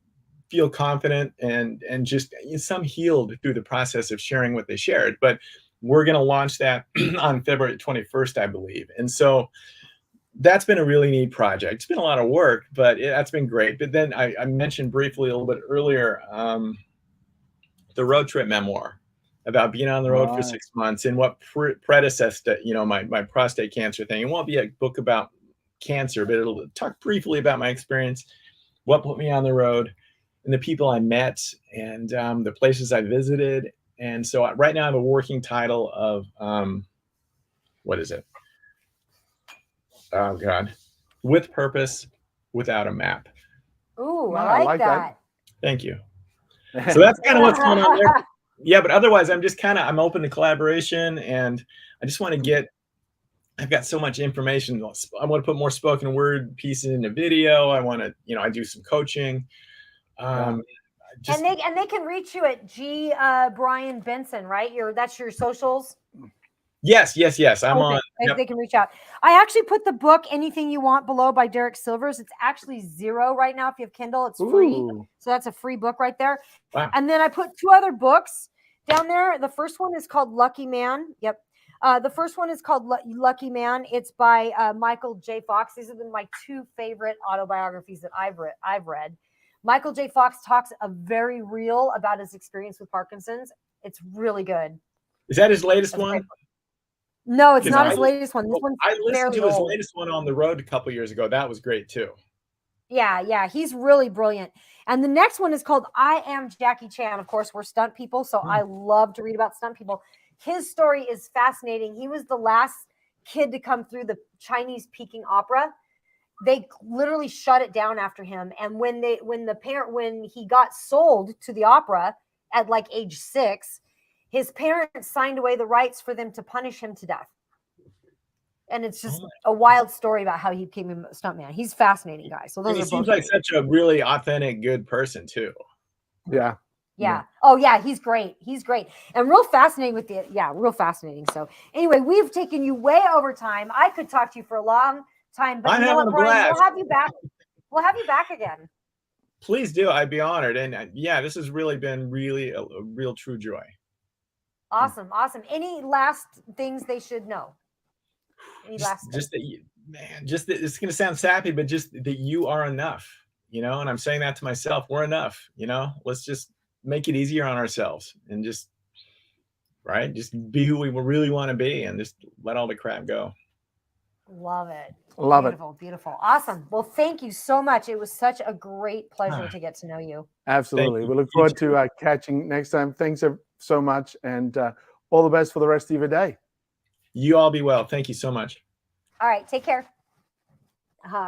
feel confident and just some healed through the process of sharing what they shared. But we're going to launch that on February 21st, I believe. And so that's been a really neat project. It's been a lot of work, but that's been great. But then I mentioned briefly a little bit earlier the road trip memoir about being on the road for 6 months and what predecessed my prostate cancer thing. It won't be a book about cancer, but it'll talk briefly about my experience, what put me on the road, and the people I met, and the places I visited. And so right now I have a working title of, what is it? Oh God. with purpose, without a map. Ooh, No, I like that. Thank you. So that's kind of what's going on there. Yeah, but otherwise, I'm open to collaboration, and I just want to get. I've got so much information. I want to put more spoken word pieces into video. I want to, I do some coaching. And they can reach you at Brian Benson, right? That's your socials. Yes. I'm on. Yep. They can reach out. I actually put the book "Anything You Want" below by Derek Silvers. It's actually $0 right now. If you have Kindle, it's free. Ooh. So that's a free book right there. Wow. And then I put 2 other books down there. The first one is called Lucky Man. Yep. The first one is called Lucky Man. It's by Michael J. Fox. These have been my 2 favorite autobiographies that I've read. Michael J. Fox talks very real about his experience with Parkinson's. It's really good. Is that his latest one? No, it's not his latest one. This one's I listened to his old. latest one on the road a couple years ago. That was great too. Yeah, he's really brilliant. And the next one is called I Am Jackie Chan. Of course, we're stunt people, so I love to read about stunt people. His story is fascinating. He was the last kid to come through the Chinese Peking opera. They literally shut it down after him. And when he got sold to the opera at like age 6, his parents signed away the rights for them to punish him to death. And it's just a wild story about how he became a stuntman. He's a fascinating guy. So he seems like such a really authentic, good person too. Yeah. Oh yeah, he's great. And real fascinating real fascinating. So anyway, we've taken you way over time. I could talk to you for a long time, but I'm having a blast. We'll have you back. We'll have you back again. Please do. I'd be honored. And this has really been a real true joy. Awesome. Any last things they should know? Just that it's going to sound sappy, but just that you are enough, and I'm saying that to myself. We're enough, let's just make it easier on ourselves and just be who we really want to be and just let all the crap go. Love it. Beautiful. Awesome. Well, thank you so much. It was such a great pleasure to get to know you. Absolutely. We look forward to catching next time. Thanks so much, and all the best for the rest of your day. You all be well. Thank you so much. All right. Take care.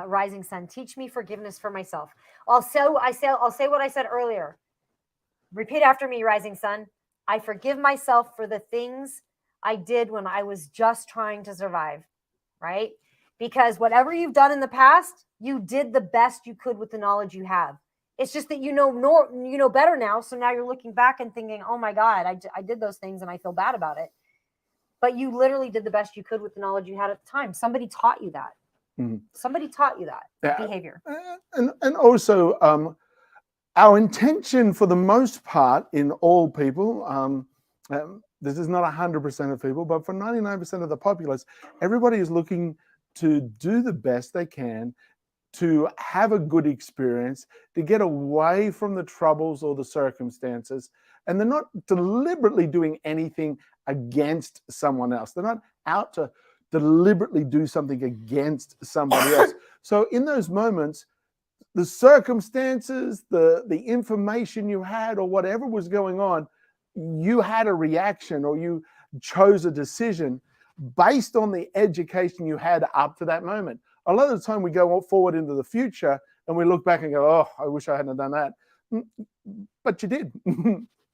Rising Sun, teach me forgiveness for myself. I'll say what I said earlier. Repeat after me, Rising Sun. I forgive myself for the things I did when I was just trying to survive, right? Because whatever you've done in the past, you did the best you could with the knowledge you have. It's just that you know better now. So now you're looking back and thinking, oh my God, I did those things and I feel bad about it. But you literally did the best you could with the knowledge you had at the time. Somebody taught you that. Mm-hmm. Somebody taught you that behavior. And also, our intention for the most part in all people, this is not 100% of people, but for 99% of the populace, everybody is looking to do the best they can, to have a good experience, to get away from the troubles or the circumstances. And they're not deliberately doing anything against someone else. They're not out to deliberately do something against somebody else. So in those moments, the circumstances, the information you had, or whatever was going on, you had a reaction or you chose a decision based on the education you had up to that moment. A lot of the time we go forward into the future and we look back and go, oh, I wish I hadn't done that. But you did.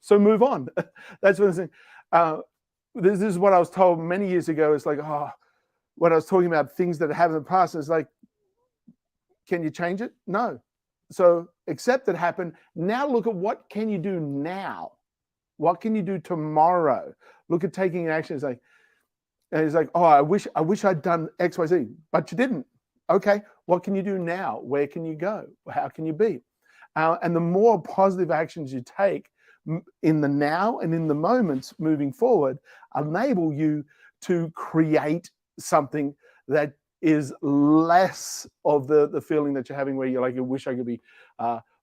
So move on. That's what I'm saying. This is what I was told many years ago. It's like, when I was talking about things that happened in the past, it's like, can you change it? No. So accept it happened. Now look at what can you do now? What can you do tomorrow? Look at taking action. It's like, oh, I wish I'd done X, Y, Z, but you didn't. Okay, what can you do now? Where can you go? How can you be? And the more positive actions you take in the now and in the moments moving forward, enable you to create something that is less of the feeling that you're having where you're like, I wish I could be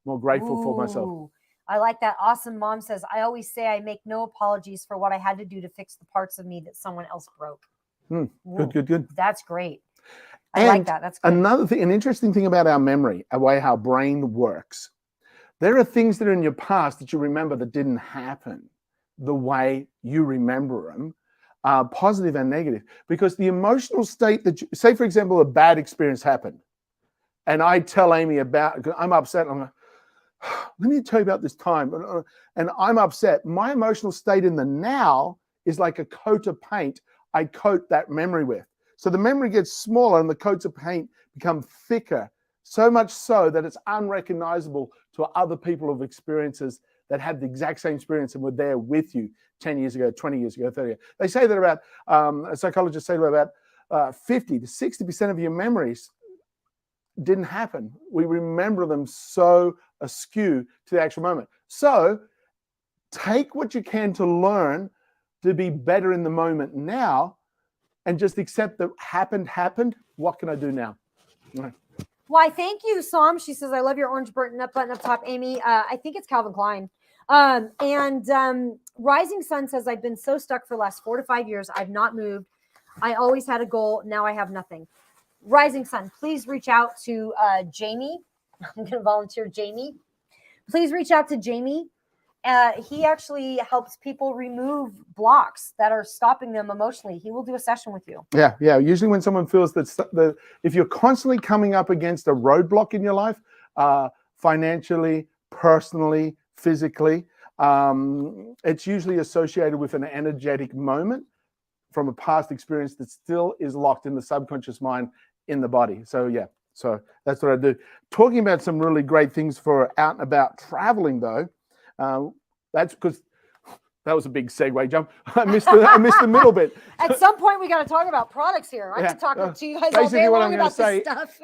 more grateful for myself. I like that. Awesome Mom says, I always say I make no apologies for what I had to do to fix the parts of me that someone else broke. Good. That's great. I like that. That's good. Another thing, an interesting thing about our memory, the way our brain works. There are things that are in your past that you remember that didn't happen the way you remember them, positive and negative, because the emotional state that say, for example, a bad experience happened. and I tell Amy about, I'm upset. I'm like, let me tell you about this time. And I'm upset. My emotional state in the now is like a coat of paint I coat that memory with. So the memory gets smaller and the coats of paint become thicker, so much so that it's unrecognizable to other people of experiences that had the exact same experience and were there with you 10 years ago, 20 years ago, 30 years. They say that about, psychologists say that about 50 to 60% of your memories didn't happen. We remember them so askew to the actual moment. So take what you can to learn to be better in the moment now, and just accept that happened. What can I do now? Right. Why, thank you, Sam. She says, I love your orange button up top, Amy. I think it's Calvin Klein. Rising Sun says, I've been so stuck for the last 4 to 5 years. I've not moved. I always had a goal. Now I have nothing. Rising Sun, please reach out to Jamie. I'm going to volunteer Jamie. Please reach out to Jamie. He actually helps people remove blocks that are stopping them emotionally. He will do a session with you. Yeah. Usually when someone feels that if you're constantly coming up against a roadblock in your life, financially, personally, physically, it's usually associated with an energetic moment from a past experience that still is locked in the subconscious mind in the body. So yeah, so that's what I do. Talking about some really great things for out and about traveling though, that's because that was a big segue jump. I missed the middle bit. At some point, we got to talk about products here. I can talk to you guys all day long about this stuff.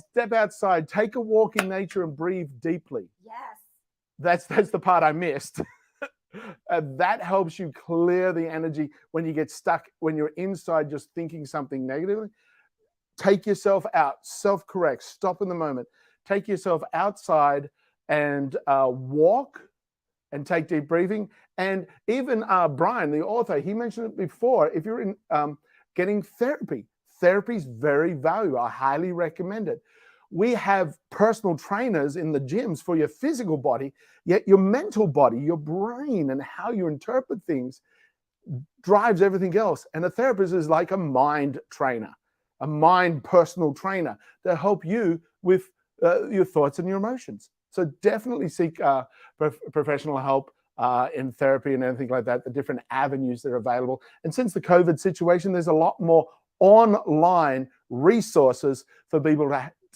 Step outside, take a walk in nature, and breathe deeply. Yes. That's the part I missed. That helps you clear the energy when you get stuck, when you're inside just thinking something negatively. Take yourself out, self-correct, stop in the moment. Take yourself outside and walk and take deep breathing. And even Brian, the author, he mentioned it before. If you're in getting therapy is very valuable. I highly recommend it. We have personal trainers in the gyms for your physical body, yet your mental body, your brain, and how you interpret things drives everything else. And a therapist is like a mind trainer, a mind personal trainer to help you with your thoughts and your emotions. So definitely seek professional help in therapy and anything like that, the different avenues that are available. And since the COVID situation, there's a lot more online resources for people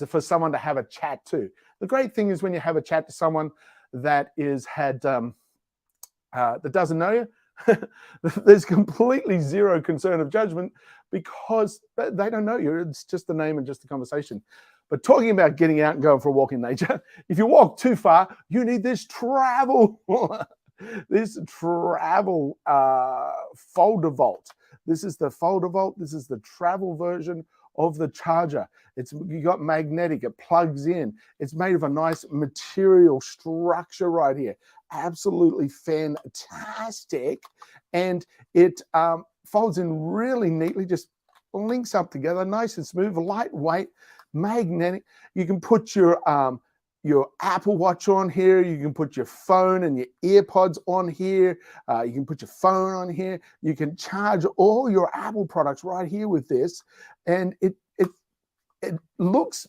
for someone to have a chat to. The great thing is when you have a chat to someone that that doesn't know you, there's completely zero concern of judgment because they don't know you. It's just the name and just the conversation. But talking about getting out and going for a walk in nature, if you walk too far, you need this travel folder vault. This is the folder vault. This is the travel version of the charger. You got magnetic, it plugs in. It's made of a nice material structure right here. Absolutely fantastic. And it folds in really neatly, just links up together, nice and smooth, lightweight, magnetic. You can put your Apple Watch on here. You can put your phone and your earpods on here. You can put your phone on here. You can charge all your Apple products right here with this, and it looks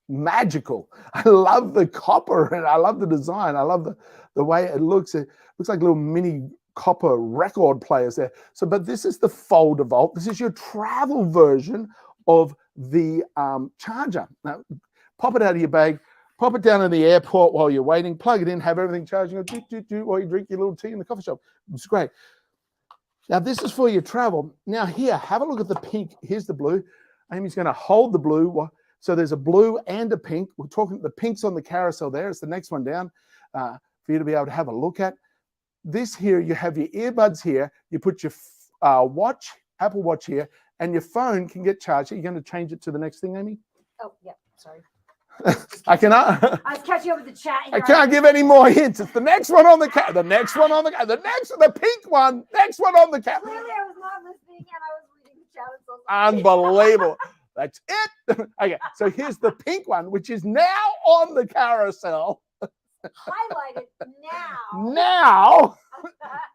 magical. I love the copper and I love the design. I love the way it looks. It looks like little mini copper record players there. So, but this is the folder vault. This is your travel version of the charger. Now, pop it out of your bag, pop it down in the airport while you're waiting, plug it in, have everything charging, while you drink your little tea in the coffee shop. It's great. Now, this is for your travel. Now, here, have a look at the pink. Here's the blue. Amy's going to hold the blue. So there's a blue and a pink. We're talking the pink's on the carousel there. It's the next one down for you to be able to have a look at. This here, you have your earbuds here. You put your Apple Watch here, and your phone can get charged. Are you going to change it to the next thing, Amy? Oh, yeah. Sorry. I cannot. I was catching up with the chat. I can't give any more hints. It's the next one on the cat. The next one on the cat. The pink one. Next one on the cat. Clearly, I was not listening, and I was reading the chat. Unbelievable. That's it. Okay, so here's the pink one, which is now on the carousel. Highlighted now. Now,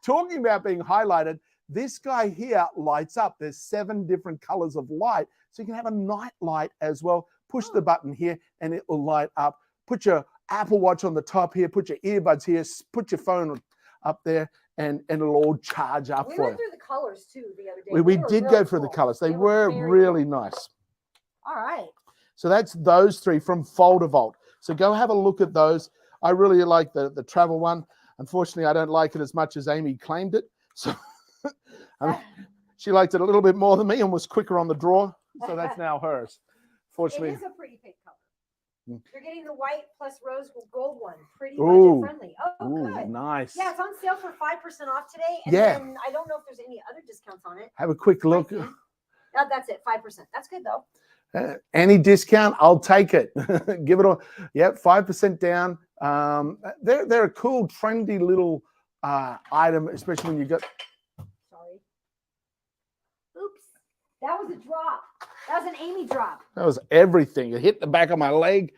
talking about being highlighted, This guy here lights up. There's 7 different colors of light. So you can have a night light as well. Push the button here and it will light up. Put your Apple Watch on the top here. Put your earbuds here. Put your phone up there and it'll all charge up We for went you. through the colors too the other day. We They were did really go through the cool. colors. They were were very really cool. nice. All right. So that's those 3 from Foldervolt. So go have a look at those. I really like the travel one. Unfortunately, I don't like it as much as Amy claimed it. So I mean, she liked it a little bit more than me and was quicker on the draw. So that's now hers. It Fortunately. is a pretty pink color. Mm. You're getting the white plus rose gold one. Pretty Ooh. budget friendly. Oh, Ooh, good. nice. Yeah, it's on sale for 5% off today. And Yeah. then I don't know if there's any other discounts on it. Have a quick look. Might be. That's it, 5%. That's good though. Any discount, I'll take it. Give it all. Yep, 5% down. They're a cool, trendy little item, especially when you got. Sorry. Oops. That was a drop. That was an Amy drop. That was everything. It hit the back of my leg.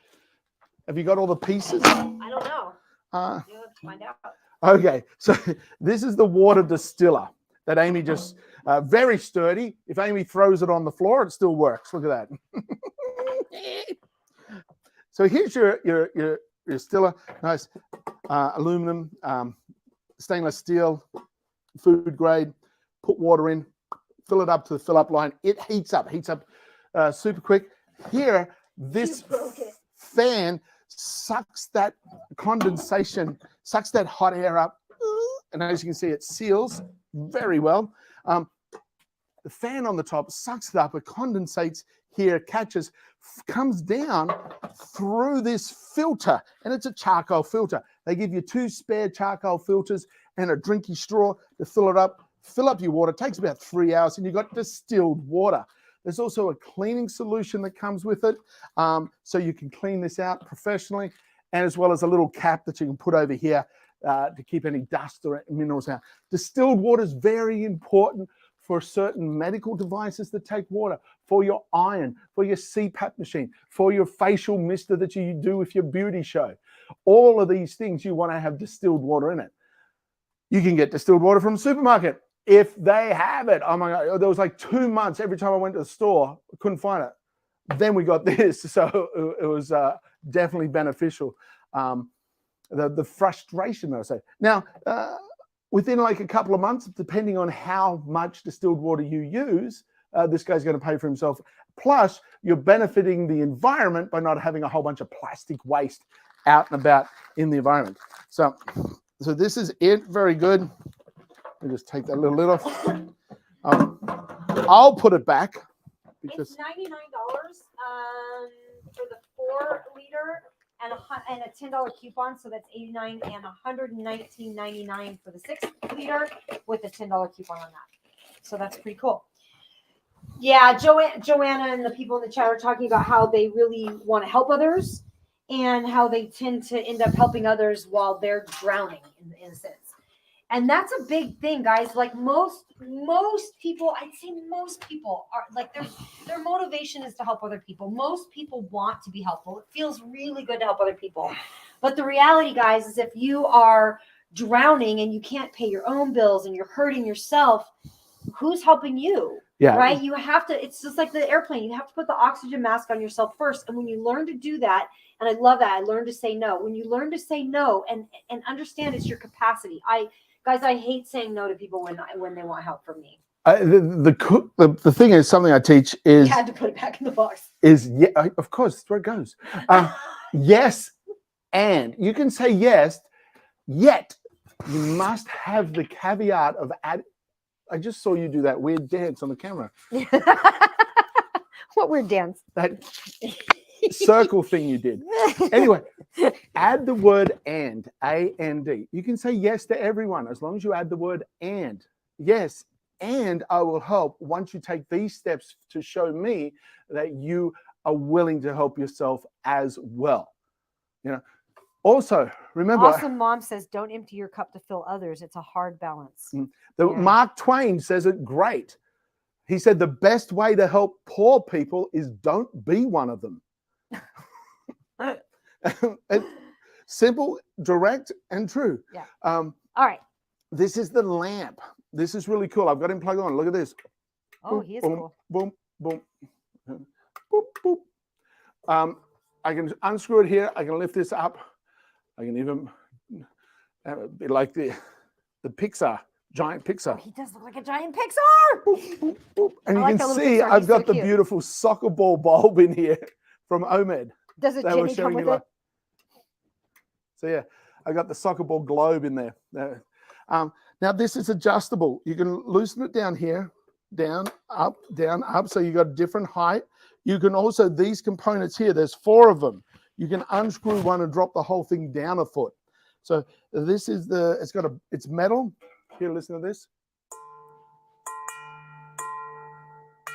Have you got all the pieces? I don't know. You'll have to find out. Okay, so this is the water distiller that Amy just very sturdy. If Amy throws it on the floor, it still works. Look at that. So here's your distiller. Nice aluminum, stainless steel, food grade. Put water in, fill it up to the fill up line. It heats up super quick. Here, this fan sucks that condensation, sucks that hot air up. And as you can see, it seals very well. The fan on the top sucks it up, it condensates here, catches, comes down through this filter, and it's a charcoal filter. They give you 2 spare charcoal filters and a drinky straw to fill it up. Fill up your water. It takes about 3 hours, and you've got distilled water. There's also a cleaning solution that comes with it, so you can clean this out professionally, and as well as a little cap that you can put over here to keep any dust or minerals out. Distilled water is very important for certain medical devices that take water, for your iron, for your CPAP machine, for your facial mister that you do with your beauty show. All of these things, you want to have distilled water in it. You can get distilled water from a supermarket if they have it. Oh my God, there was like 2 months every time I went to the store, I couldn't find it. Then we got this, so it was definitely beneficial. The frustration, I'll say. Now, within like a couple of months, depending on how much distilled water you use, this guy's going to pay for himself. Plus, you're benefiting the environment by not having a whole bunch of plastic waste out and about in the environment. So this is it. Very good. Let me just take that little lid off. I'll put it back. Because It's $99 for the 4 liter and a $10 coupon, so that's $89 and $119.99 for the 6 liter with a $10 coupon on that. So that's pretty cool. Yeah, Joanna and the people in the chat are talking about how they really want to help others and how they tend to end up helping others while they're drowning in a sense. And that's a big thing, guys. Like most people, I'd say most people are like their motivation is to help other people. Most people want to be helpful. It feels really good to help other people. But the reality, guys, is if you are drowning and you can't pay your own bills and you're hurting yourself, who's helping you? Yeah. Right? You have to, it's just like the airplane. You have to put the oxygen mask on yourself first. And when you learn to do that, and I love that, I learned to say no. When you learn to say no and understand it's your capacity. Guys, I hate saying no to people when they want help from me. The thing is, something I teach is... You had to put it back in the box. Yeah, of course, that's where it goes. Yes, and you can say yes, yet you must have the caveat of add. I just saw you do that weird dance on the camera. What weird dance? That circle thing you did. Anyway, add the word and, A-N-D. You can say yes to everyone as long as you add the word and. Yes, and I will help once you take these steps to show me that you are willing to help yourself as well. You know. Also, remember... Awesome Mom says, don't empty your cup to fill others. It's a hard balance. Mark Twain says it great. He said the best way to help poor people is don't be one of them. Simple, direct, and true. Yeah. All right. This is the lamp. This is really cool. I've got him plugged on. Look at this. Oh, Boom, he is boom, cool. boom, boom, boop, boop. I can unscrew it here. I can lift this up. I can even be like the Pixar, giant Pixar. He does look like a giant Pixar. Boop, boop, boop. And I you like can that little see Pixar. I've He's got so the cute. beautiful soccer ball bulb in here from Omed. Does a They were Jenny come sharing with it it? So yeah, I got the soccer ball globe in there. Now this is adjustable. You can loosen it down here, down, up, so you got different height. You can also, these components here, there's 4 of them. You can unscrew one and drop the whole thing down a foot. So this is it's metal. Here, listen to this.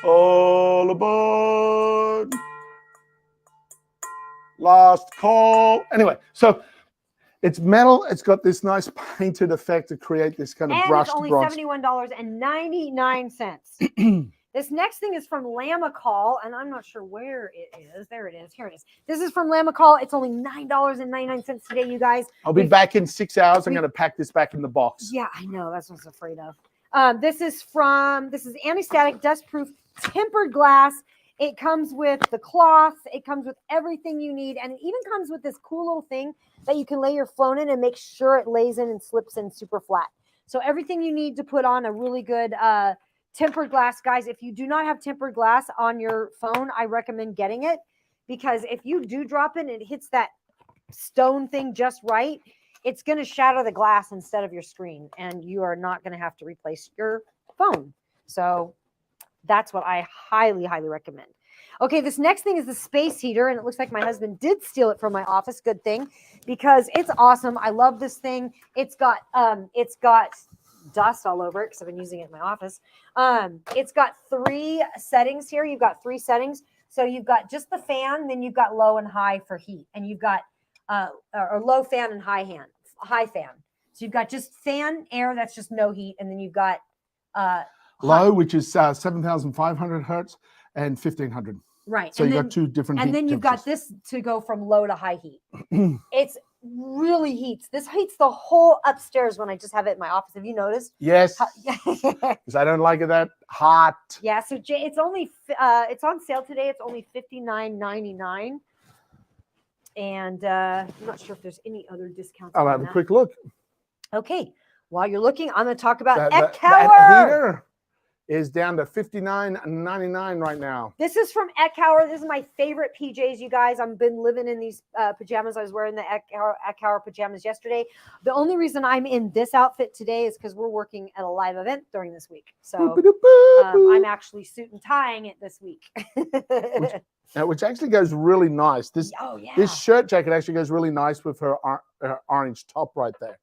All aboard. Last call. Anyway, so it's metal. It's got this nice painted effect to create this kind of And brushed it's only bronze. $71.99. This next thing is from Lamicall, and I'm not sure where it is. There it is. Here it is. This is from Lamicall. It's only $9.99 today, you guys. I'll be back in 6 hours. I'm going to pack this back in the box. Yeah, I know. That's what I was afraid of. This is anti-static, dust-proof, tempered glass. It comes with the cloth. It comes with everything you need, and it even comes with this cool little thing that you can lay your phone in and make sure it lays in and slips in super flat. So everything you need to put on a really good tempered glass. Guys, if you do not have tempered glass on your phone, I recommend getting it, because if you do drop it and it hits that stone thing just right, it's going to shatter the glass instead of your screen, and you are not going to have to replace your phone. So that's what I highly, highly recommend. Okay, this next thing is the space heater, and it looks like my husband did steal it from my office. Good thing, because it's awesome. I love this thing. It's got dust all over it because I've been using it in my office. It's got 3 settings here. You've got 3 settings. So you've got just the fan, then you've got low and high for heat, and you've got or low fan and high fan. So you've got just fan air, that's just no heat, and then you've got low, which is 7,500 hertz, and 1,500. Right. So you got 2 different. And then you've got this to go from low to high heat. It's really heats. This heats the whole upstairs when I just have it in my office. Have you noticed? Yes. Because I don't like it that hot. Yeah. So it's only it's on sale today. It's only $59.99. And I'm not sure if there's any other discounts. I'll have a quick look. Okay. While you're looking, I'm going to talk about that heater is down to $59.99 right now. This is from Eckhauer. This is my favorite PJs, you guys. I've been living in these pajamas. I was wearing the Eckhauer pajamas yesterday. The only reason I'm in this outfit today is because we're working at a live event during this week. So I'm actually suit and tying it this week. which actually goes really nice. This shirt jacket actually goes really nice with her orange top right there.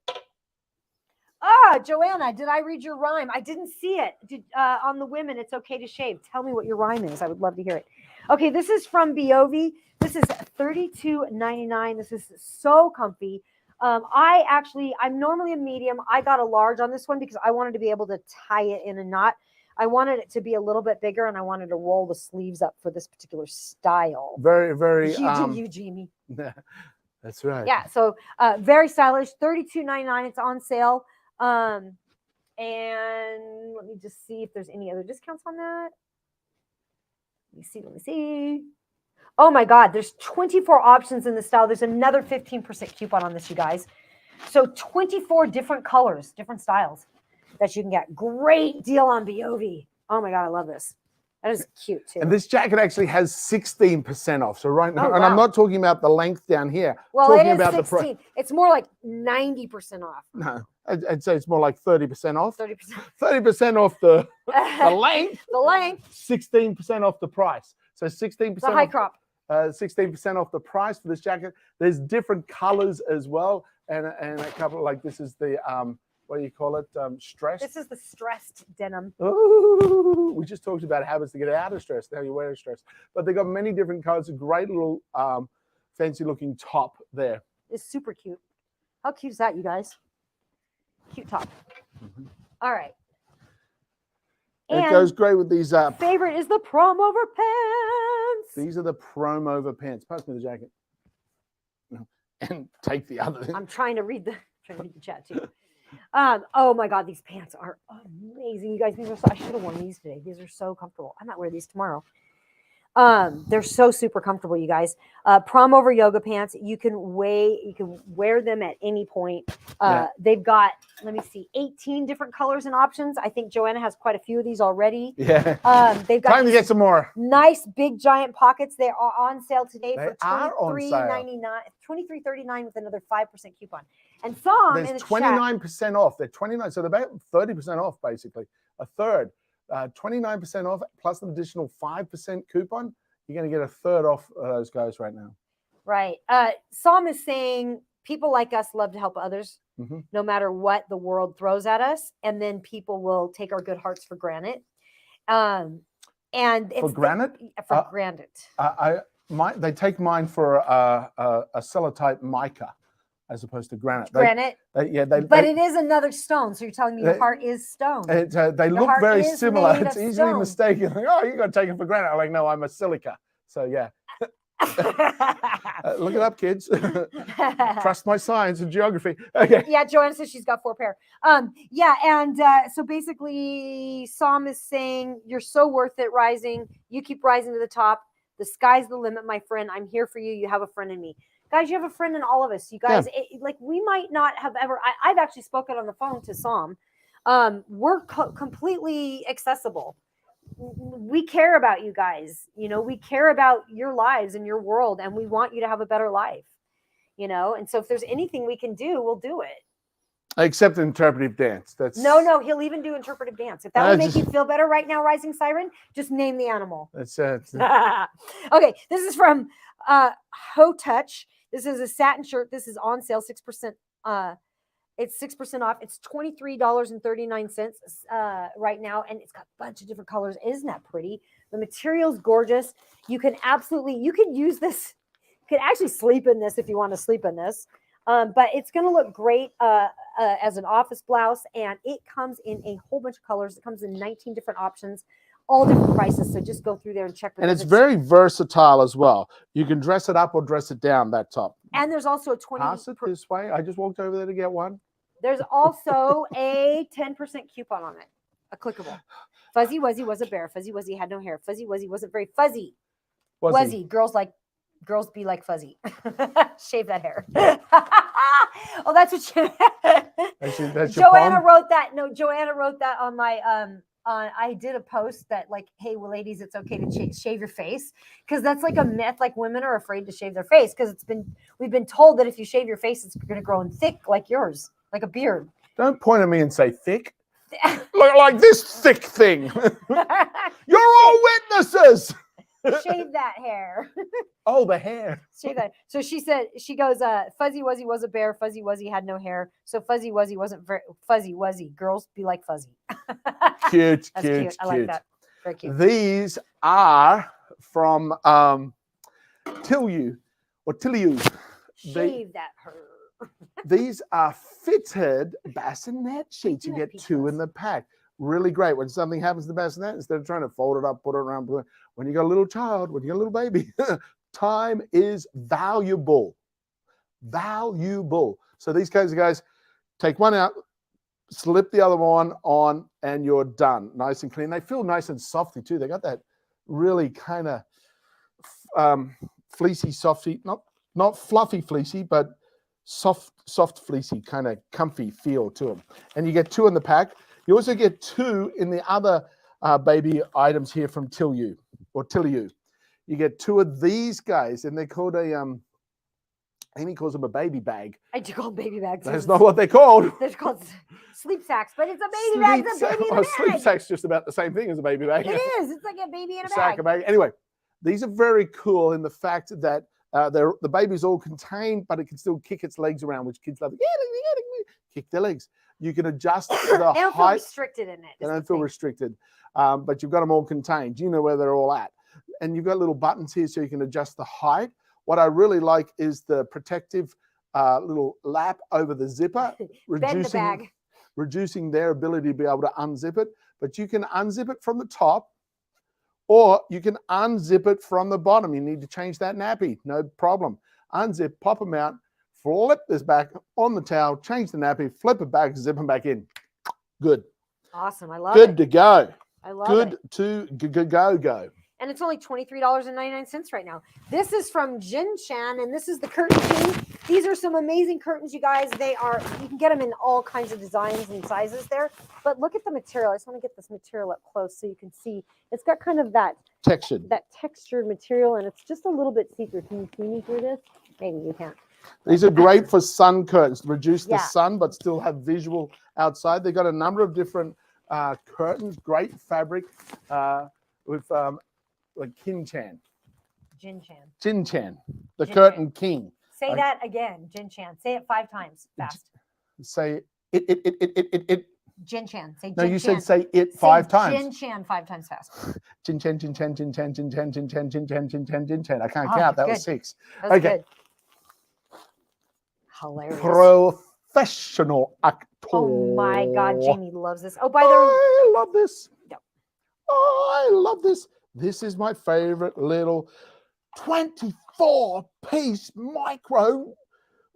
Joanna, did I read your rhyme? I didn't see it. On the women, it's okay to shave. Tell me what your rhyme is. I would love to hear it. Okay, this is from Biovi. This is $32.99. This is so comfy. I'm normally a medium. I got a large on this one because I wanted to be able to tie it in a knot. I wanted it to be a little bit bigger, and I wanted to roll the sleeves up for this particular style. Very, very. You, Jamie. That's right. Yeah, so very stylish. $32.99. It's on sale. And let me just see if there's any other discounts on that. Let me see. Oh my God, there's 24 options in the style. There's another 15% coupon on this, you guys. So 24 different colors, different styles that you can get. Great deal on Biovi. Oh my God, I love this. That is cute too. And this jacket actually has 16% off. So right now, and wow. I'm not talking about the length down here. Well, talking it is about 16. It's more like 90% off. No, I'd say it's more like 30% off. 30%. 30% off the length. The length. 16% off the price. So 16%. The high crop. 16% off the price for this jacket. There's different colors as well, and a couple like this is the what do you call it? Stressed. This is the stressed denim. Ooh, we just talked about habits to get out of stress. Now you wear stress, but they got many different colors. A great little fancy looking top there. It's super cute. How cute is that, you guys? Cute top. Mm-hmm. All right. And it goes great with these. Favorite is the prom over pants. These are the prom over pants. Pass me the jacket. And take the other. I'm trying to read the chat too. Oh my God, these pants are amazing. You guys, these are so, I should have worn these today. These are so comfortable. I might wear these tomorrow. They're so super comfortable, you guys. Prom over yoga pants. You can wear them at any point. They've got, let me see, 18 different colors and options. I think Joanna has quite a few of these already. Yeah. They've got Time to get some more. nice big giant pockets. They are on sale today They for are on sale. $23.39 with another 5% coupon. And Sam in There's the 29% off. They're 29, so they're about 30% off basically. A third. 29% off plus an additional 5% coupon. You're going to get a third off those guys right now. Right. Sam is saying people like us love to help others, no matter what the world throws at us, and then people will take our good hearts for granted. And it's For granted? Granted. They take mine for a cellotype mica as opposed to granite. Granite. But it is another stone. So you're telling me your heart is stone. They look very similar. It's easily stone. mistaken. Like, oh, you got to take it for granite. I'm like, no, I'm a silica. So yeah. Look it up, kids. Trust my science and geography. Okay. Yeah, Joanna says she's got 4 pair. So basically, Sam is saying you're so worth it. Rising, you keep rising to the top. The sky's the limit, my friend. I'm here for you. You have a friend in me. Guys, you have a friend in all of us. You guys, we might not have ever. I've actually spoken on the phone to Sam. We're completely accessible. We care about you guys. We care about your lives and your world, and we want you to have a better life. And so if there's anything we can do, we'll do it. Except interpretive dance. That's no. He'll even do interpretive dance. If that would make you feel better right now, Rising Siren, just name the animal. That's Okay. This is from Ho Touch. This is a satin shirt. This is on sale, 6%. It's 6% off. It's $23.39 right now, and it's got a bunch of different colors. Isn't that pretty? The material's gorgeous. You can use this. You can actually sleep in this if you want to sleep in this. But it's going to look great as an office blouse, and it comes in a whole bunch of colors. It comes in 19 different options, all different prices. So just go through there and check. And it's very versatile as well. You can dress it up or dress it down, that top. And there's also a 20. Pass it this way. I just walked over there to get one. There's also a 10% coupon on it, a clickable. Fuzzy Wuzzy was a bear. Fuzzy Wuzzy had no hair. Fuzzy Wuzzy wasn't very fuzzy. Wuzzy. Girls be like fuzzy. Shave that hair. Oh, that's what that's Joanna wrote that. No, Joanna wrote that on my I did a post that like, hey, well, ladies, it's okay to shave your face, because that's like a myth. Like, women are afraid to shave their face because we've been told that if you shave your face, it's going to grow in thick like yours, like a beard. Don't point at me and say thick. like this thick thing. You're all witnesses. Shave that hair. Oh, the hair. Shave that. So she goes, Fuzzy Wuzzy was a bear. Fuzzy Wuzzy had no hair. So Fuzzy Wuzzy wasn't very Fuzzy Wuzzy. Girls be like fuzzy. Cute. I like that. Very cute. These are from Tilliu. Shave that hair. These are fitted bassinet sheets. You get 2 in the pack. Really great. When something happens to the bassinet, instead of trying to fold it up, put it around, when you got a little child, when you got a little baby, time is valuable. So these kinds of guys, take one out, slip the other one on, and you're done. Nice and clean. They feel nice and softy too. They got that really kind of fleecy, softy, not fluffy fleecy, but soft fleecy, kind of comfy feel to them. And you get 2 in the pack. You also get 2 in the other baby items here from Tilliu. You get 2 of these guys, and they're called Amy calls them a baby bag. I do call them baby bags. That's not what they're called. They're called sleep sacks, but it's a baby bag. It's a baby in a bag. Sleep sack's just about the same thing as a baby bag. It is. It's like a baby in a bag. Anyway, these are very cool in the fact that the baby's all contained, but it can still kick its legs around, which kids love. Kick their legs. You can adjust the height. They don't feel restricted in it. They don't feel restricted, but you've got them all contained. You know where they're all at. And you've got little buttons here so you can adjust the height. What I really like is the protective little lap over the zipper, reducing their ability to be able to unzip it. But you can unzip it from the top, or you can unzip it from the bottom. You need to change that nappy, no problem. Unzip, pop them out flip this back on the towel, change the nappy, flip it back, zip them back in. Good. Awesome. I love Good it. to go. I love Good it. to go. And it's only $23.99 right now. This is from Jin Chan, and this is the Curtain King. These are some amazing curtains, you guys. You can get them in all kinds of designs and sizes there. But look at the material. I just want to get this material up close so you can see. It's got kind of that textured material, and it's just a little bit see-through. Can you see me through this? Maybe you can't. These are great for sun curtains, reduce the sun, but still have visual outside. They've got a number of different curtains, great fabric with like Jin Chan, the Jin Curtain Chan. King. Say that again, Jin Chan. Say it 5 times fast. Say it. Jin Chan. Say Jin Chan. No, you said say it 5 times. Jin Chan 5 times fast. Jin Chan. I can't Oh, count. That good. was 6. That was Okay. good. Hilarious. Professional actor. Oh my God, Jamie loves this. Oh, by the way, I love this. Yep. I love this. This is my favorite little 24-piece micro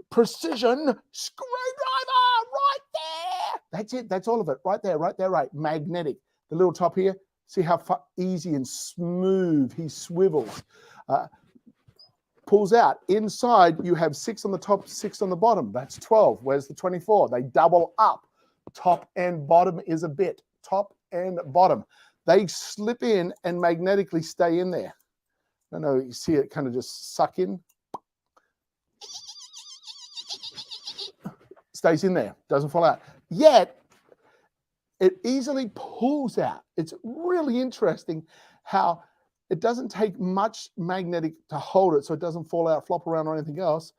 precision screwdriver right there. That's it. That's all of it. Right there. Right. Magnetic. The little top here. See how easy and smooth he swivels. Pulls out. Inside, you have 6 on the top, 6 on the bottom. That's 12. Where's the 24? They double up. Top and bottom is a bit. Top and bottom. They slip in and magnetically stay in there. I know you see it kind of just suck in. Stays in there. Doesn't fall out. Yet, it easily pulls out. It's really interesting how it doesn't take much magnetic to hold it so it doesn't fall out, flop around or anything else.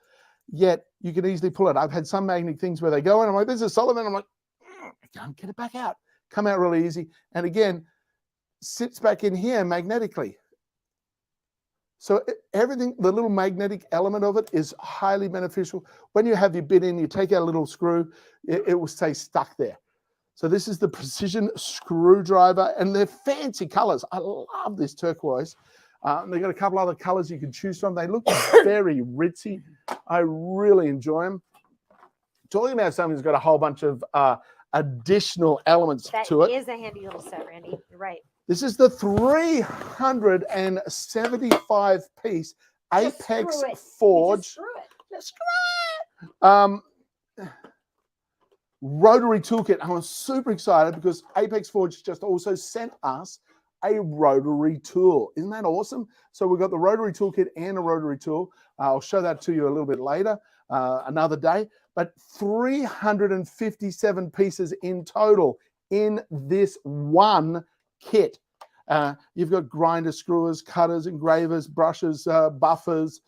Yet, you can easily pull it. I've had some magnetic things where they go in. I'm like, this is solid. And I'm like, I can't get it back out. Come out really easy. And again, sits back in here magnetically. So everything, the little magnetic element of it is highly beneficial. When you have your bit in, you take out a little screw, it will stay stuck there. So this is the precision screwdriver, and they're fancy colors. I love this turquoise. They've got a couple other colors you can choose from. They look very ritzy. I really enjoy them. Talking about something that's got a whole bunch of additional elements to it. That is a handy little set, Randy. You're right. This is the 375-piece Apex Forge. Just Rotary toolkit. I was super excited because Apex Forge just also sent us a rotary tool. Isn't that awesome? So we've got the rotary toolkit and a rotary tool. I'll show that to you a little bit later, another day. But 357 pieces in total in this one kit. You've got grinders, screwers, cutters, engravers, brushes, buffers,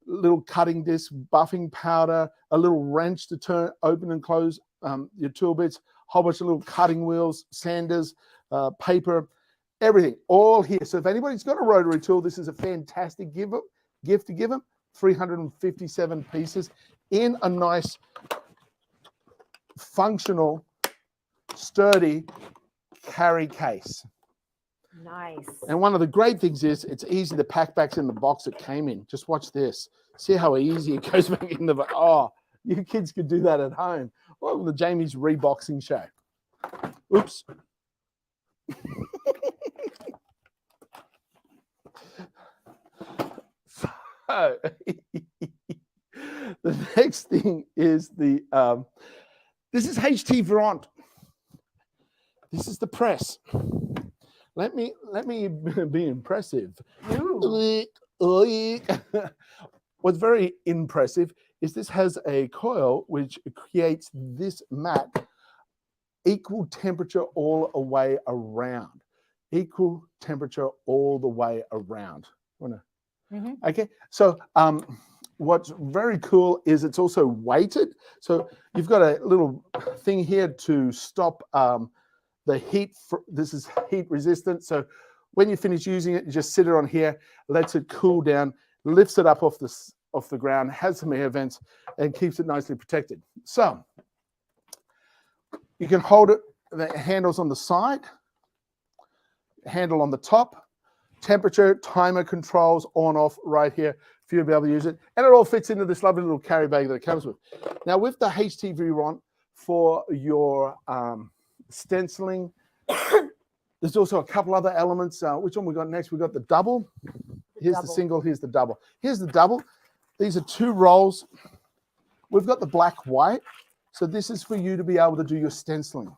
little cutting disc, buffing powder, a little wrench to turn, open and close your tool bits, whole bunch of little cutting wheels, sanders, paper, everything, all here. So if anybody's got a rotary tool, this is a fantastic gift to give them. 357 pieces in a nice, functional, sturdy carry case. nice. And one of the great things is it's easy to pack back in the box it came in. Just watch this. See how easy it goes back in the box. Oh, you kids could do that at home. Welcome to Jamie's Reboxing Show. Oops. So, the next thing is the this is HT Veront. This is the press. Let me be impressive. What's very impressive is this has a coil which creates this mat equal temperature all the way around. Equal temperature all the way around. Okay, so what's very cool is it's also weighted. So you've got a little thing here to stop the heat. This is heat resistant. So when you finish using it, you just sit it on here, lets it cool down, lifts it up off the ground, has some air vents, and keeps it nicely protected. So you can hold it. The handle's on the side, handle on the top. temperature, timer controls on off right here for you to be able to use it. And it all fits into this lovely little carry bag that it comes with. Now with the HTV rod for your stenciling, there's also a couple other elements. Which one we got next? We got the double. Here's the single, here's the double. Here's the double. These are 2 rolls. We've got the black white. So this is for you to be able to do your stenciling.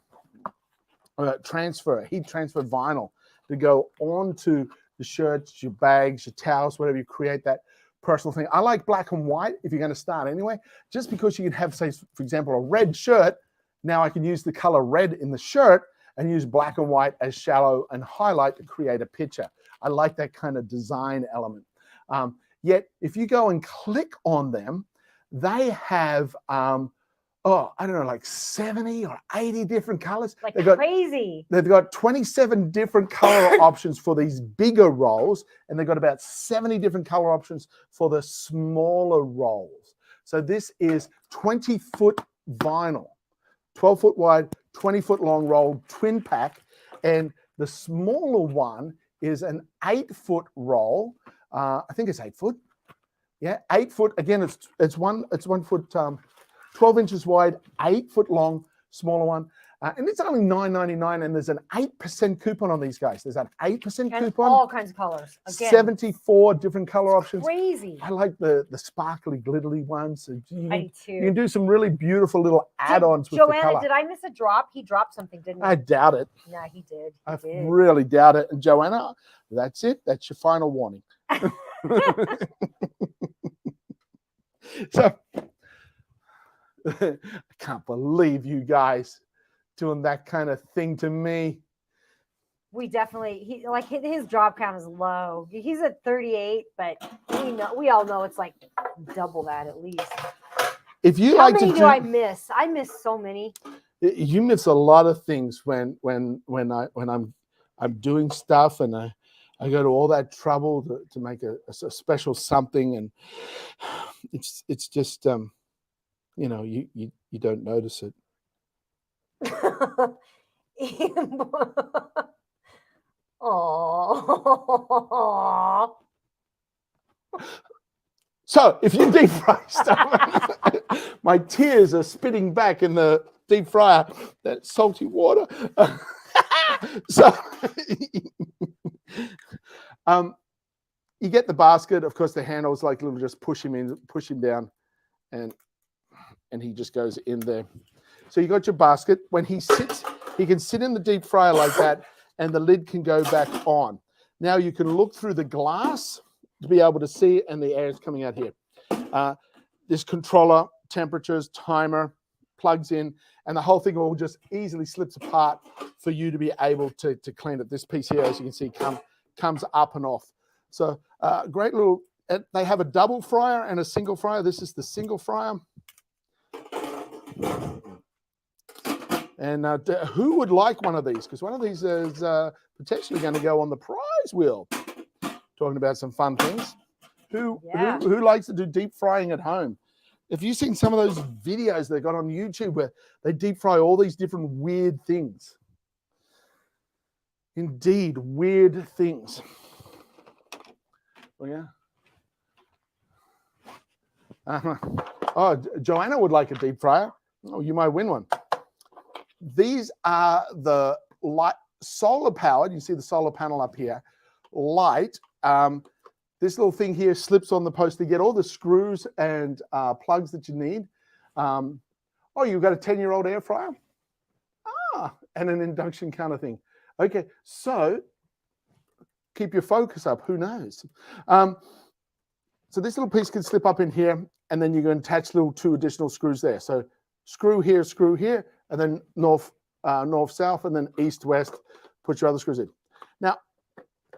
Transfer, heat transfer vinyl to go onto the shirts, your bags, your towels, whatever you create that personal thing. I like black and white if you're going to start anyway, just because you can have, say, for example, a red shirt. Now I can use the color red in the shirt and use black and white as shallow and highlight to create a picture. I like that kind of design element. Yet if you go and click on them, they have, I don't know, like 70 or 80 different colors. Like crazy. They've got 27 different color options for these bigger rolls, and they've got about 70 different color options for the smaller rolls. So this is 20-foot vinyl, 12-foot wide, 20-foot long roll, twin pack, and the smaller one is an 8-foot roll. I think it's 8 foot. Yeah, 8 foot. Again, it's 1 foot, 12 inches wide, 8 foot long, smaller one. And it's only $9.99, and there's an 8% coupon on these guys. There's an 8% coupon. All kinds of colors. Again, 74 different color options. Crazy. I like the sparkly, glittery ones. So I do. You can do some really beautiful little add-ons with the color. Joanna, did I miss a drop? He dropped something, didn't he? I doubt it. Yeah, he did. I really doubt it. And Joanna, that's it. That's your final warning. So I can't believe you guys doing that kind of thing to me. We definitely, his drop count is low. He's at 38, but we all know it's like double that at least. If you How like many to do I miss? I miss so many. You miss a lot of things when I'm doing stuff, and I go to all that trouble to make a special something, and it's just you don't notice it. Oh. So if you deep fry stuff, my tears are spitting back in the deep fryer, that salty water. So you get the basket. Of course, the handle is like little, just push him down, and he just goes in there. So you got your basket. When he sits, he can sit in the deep fryer like that, and the lid can go back on. Now you can look through the glass to be able to see, and the air is coming out here. This controller, temperatures, timer, plugs in, and the whole thing all just easily slips apart for you to be able to clean it. This piece here, as you can see, comes up and off. So great little, they have a double fryer and a single fryer. This is the single fryer. And who would like one of these? Because one of these is potentially going to go on the prize wheel. Talking about some fun things. Who likes to do deep frying at home? Have you seen some of those videos they got on YouTube where they deep fry all these different weird things? Indeed, weird things. Oh, yeah. Oh, Joanna would like a deep fryer. Oh, you might win one. These are the light, solar powered. You see the solar panel up here. Light. This little thing here slips on the post to get all the screws and plugs that you need. Oh, you've got a 10-year-old air fryer? And an induction kind of thing. Okay, so keep your focus up. Who knows? So this little piece can slip up in here, and then you can attach two additional screws there. So screw here, and then north, south, and then east, west. Put your other screws in. Now,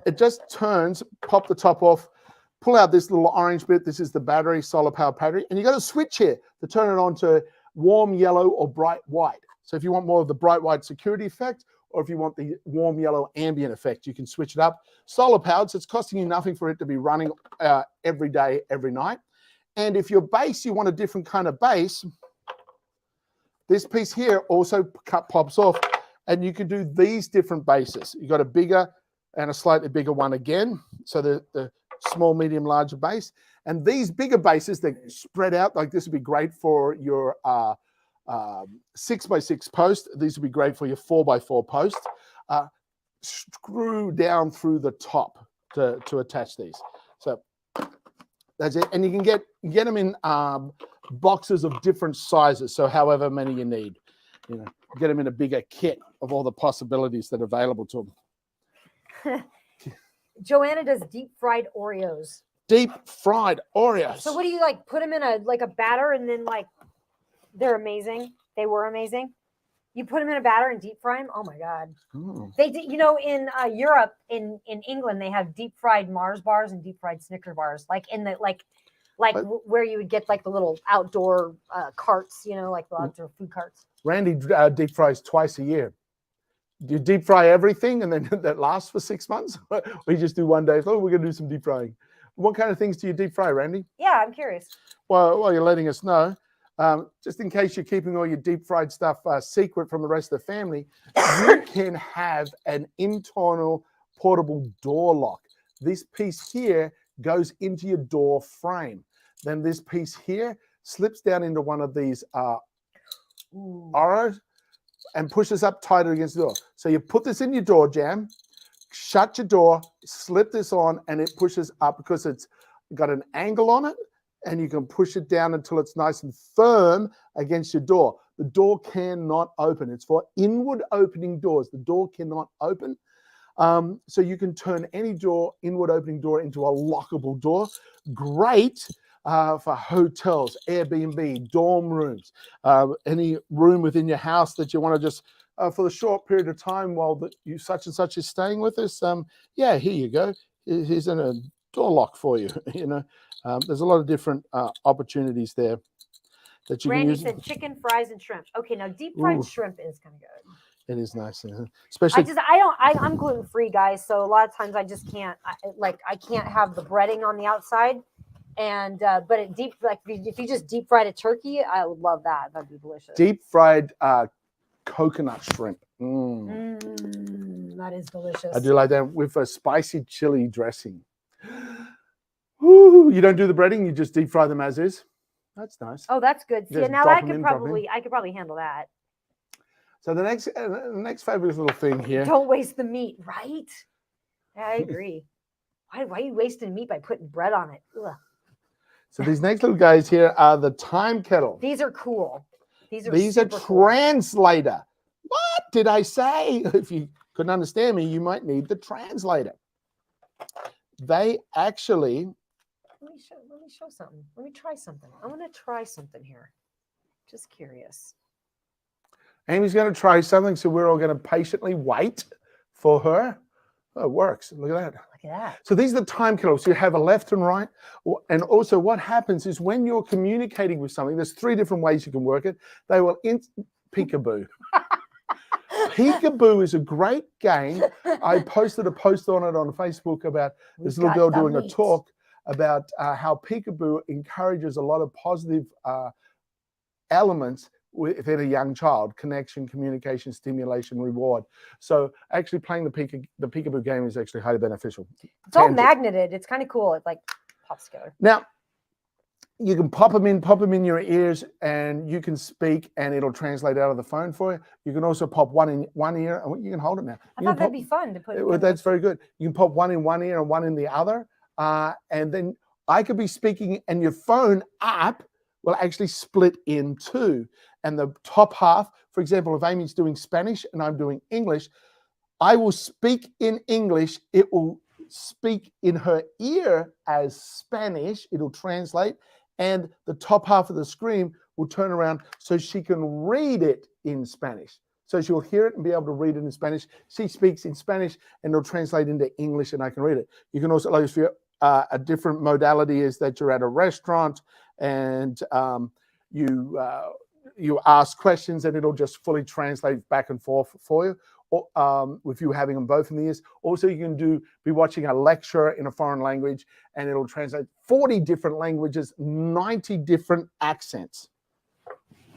it just turns, pop the top off, pull out this little orange bit. This is the battery, solar power battery. And you got a switch here to turn it on to warm yellow or bright white. So if you want more of the bright white security effect, or if you want the warm yellow ambient effect, you can switch it up. Solar powered, so it's costing you nothing for it to be running every day, every night. And if your base, you want a different kind of base, this piece here also pops off, and you can do these different bases. You got a bigger, and a slightly bigger one again. So the small, medium, larger base. And these bigger bases, they spread out like this would be great for your 6x6 post. These would be great for your 4x4 post. Screw down through the top to attach these. So that's it. And you can get them in boxes of different sizes. So however many you need, you know, get them in a bigger kit of all the possibilities that are available to them. Joanna does deep fried Oreos. Deep fried Oreos. So what do you like? Put them in a batter, and then like they're amazing. They were amazing. You put them in a batter and deep fry them. Oh my god! They did. You know, in Europe, in England, they have deep fried Mars bars and deep fried Snicker bars, like in the where you would get like the little outdoor carts. You know, like the outdoor food carts. Randy deep fries twice a year. Do you deep fry everything and then that lasts for 6 months? Or you just do one day? Oh, we're gonna do some deep frying. What kind of things do you deep fry, Randy? Yeah, I'm curious. Well, while you're letting us know, just in case you're keeping all your deep fried stuff secret from the rest of the family, you can have an internal portable door lock. This piece here goes into your door frame. Then this piece here slips down into one of these arrows and pushes up tighter against the door. So you put this in your door jamb, shut your door, slip this on, and it pushes up because it's got an angle on it, and you can push it down until it's nice and firm against your door. The door cannot open. It's for inward opening doors. The door cannot open. So you can turn any inward opening door into a lockable door. Great for hotels, Airbnb, dorm rooms, any room within your house that you want to just for the short period of time while you such and such is staying with us. Yeah, here you go. Here's a door lock for you. You know, there's a lot of different opportunities there that you Randy can use. said chicken, fries, and shrimp. Okay, now deep fried shrimp is kind of good. It is nice, especially. I'm gluten free, guys. So a lot of times I just can't. I can't have the breading on the outside. And but if you just deep fried a turkey, I would love that. That'd be delicious. Deep fried coconut shrimp. That is delicious. I do like that with a spicy chili dressing. Ooh, you don't do the breading; you just deep fry them as is. That's nice. Oh, that's good. See, now I could probably handle that. So the next fabulous little thing here. Don't waste the meat, right? Yeah, I agree. Why are you wasting meat by putting bread on it? Ugh. So these next little guys here are the time kettle. These are cool. These are translator. What did I say? If you couldn't understand me, you might need the translator. They actually. Let me show something. Let me try something. I want to try something here. Just curious. Amy's going to try something, so we're all going to patiently wait for her. Oh, it works. Look at that. Look at that. So these are the time kettles. So you have a left and right. And also what happens is when you're communicating with something, there's 3 different ways you can work it. They will peekaboo. Peekaboo is a great game. I posted a post on it on Facebook about this little girl doing a talk about how peekaboo encourages a lot of positive elements within a young child: connection, communication, stimulation, reward. So actually playing the peekaboo game is actually highly beneficial. It's all magneted. It's kind of cool. It like pops together. Now, you can pop them in your ears, and you can speak, and it'll translate out of the phone for you. You can also pop one in one ear, and you can hold it now. I thought that'd be fun to put. Well, that's very good. You can pop one in one ear and one in the other, and then I could be speaking, and your phone app will actually split in 2. And the top half, for example, if Amy's doing Spanish and I'm doing English, I will speak in English. It will speak in her ear as Spanish. It'll translate. And the top half of the screen will turn around so she can read it in Spanish. So she'll hear it and be able to read it in Spanish. She speaks in Spanish and it'll translate into English and I can read it. You can also, like, if you're, a different modality is that you're at a restaurant and you ask questions and it'll just fully translate back and forth for you. Or with you having them both in the ears. Also, you can be watching a lecture in a foreign language and it'll translate 40 different languages, 90 different accents.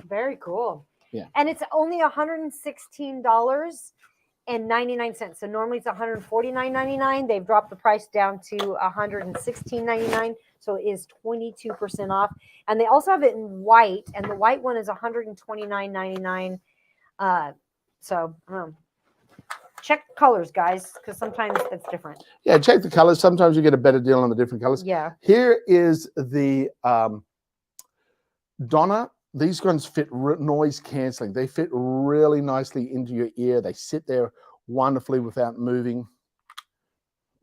Very cool. Yeah. And it's only $116. and 99 cents. So normally it's $149.99. They've dropped the price down to $116.99. So it is 22% off. And they also have it in white, and the white one is $129.99. So check colors, guys, because sometimes that's different. Yeah, check the colors. Sometimes you get a better deal on the different colors. Yeah. Here is the Donna. These ones fit noise canceling. They fit really nicely into your ear. They sit there wonderfully without moving.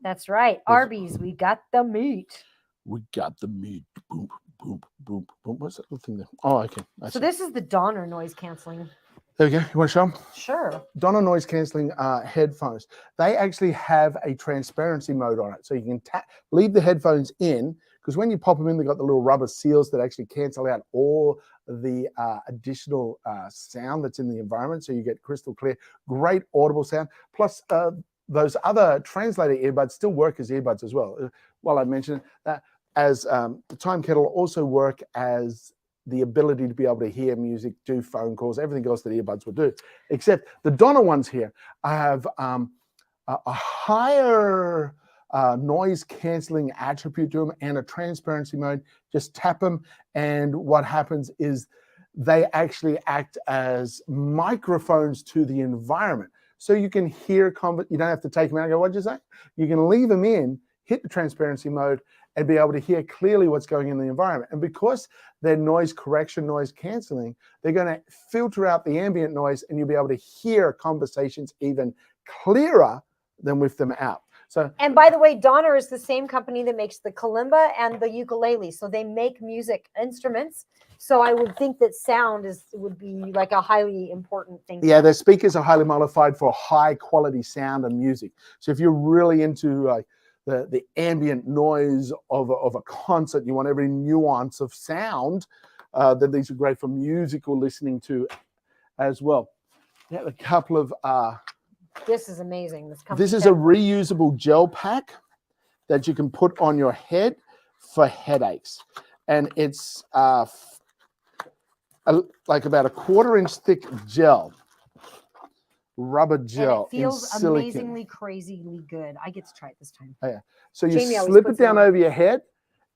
That's right. Arby's, we got the meat. We got the meat. Boom, boom, boom, boom. What's that little thing there? Oh, okay. So this is the Donner noise canceling. There we go. You want to show them? Sure. Donner noise canceling headphones. They actually have a transparency mode on it. So you can leave the headphones in, because when you pop them in, they've got the little rubber seals that actually cancel out all the additional sound that's in the environment. So you get crystal clear, great audible sound. Plus, those other translator earbuds still work as earbuds as well. While I mentioned that, as the Time Kettle also work as the ability to be able to hear music, do phone calls, everything else that earbuds would do. Except the Donner ones here, I have a higher noise canceling attribute to them and a transparency mode. Just tap them, and what happens is they actually act as microphones to the environment. So you can hear, you don't have to take them out and go, what'd you say? You can leave them in, hit the transparency mode, and be able to hear clearly what's going in the environment. And because they're noise correction, noise canceling, they're going to filter out the ambient noise, and you'll be able to hear conversations even clearer than with them out. So, and by the way, Donner is the same company that makes the kalimba and the ukulele. So they make music instruments. So I would think that sound would be like a highly important thing. Yeah, their speakers are highly modified for high quality sound and music. So if you're really into the ambient noise of a concert, you want every nuance of sound, then these are great for musical listening to as well. Yeah, a couple of this is amazing. This is a reusable gel pack that you can put on your head for headaches, and it's like about a 1/4 inch thick gel, rubber gel. And it feels in silicone. amazingly, crazily good. I get to try it this time. Oh, yeah. So you Jamie slip it down over your head,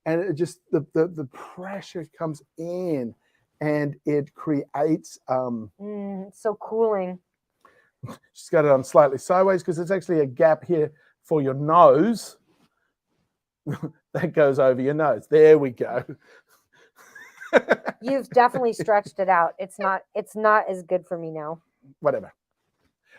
and it just the pressure comes in, and it creates it's so cooling. She's got it on slightly sideways because there's actually a gap here for your nose that goes over your nose. There we go. You've definitely stretched it out. It's not as good for me now. Whatever.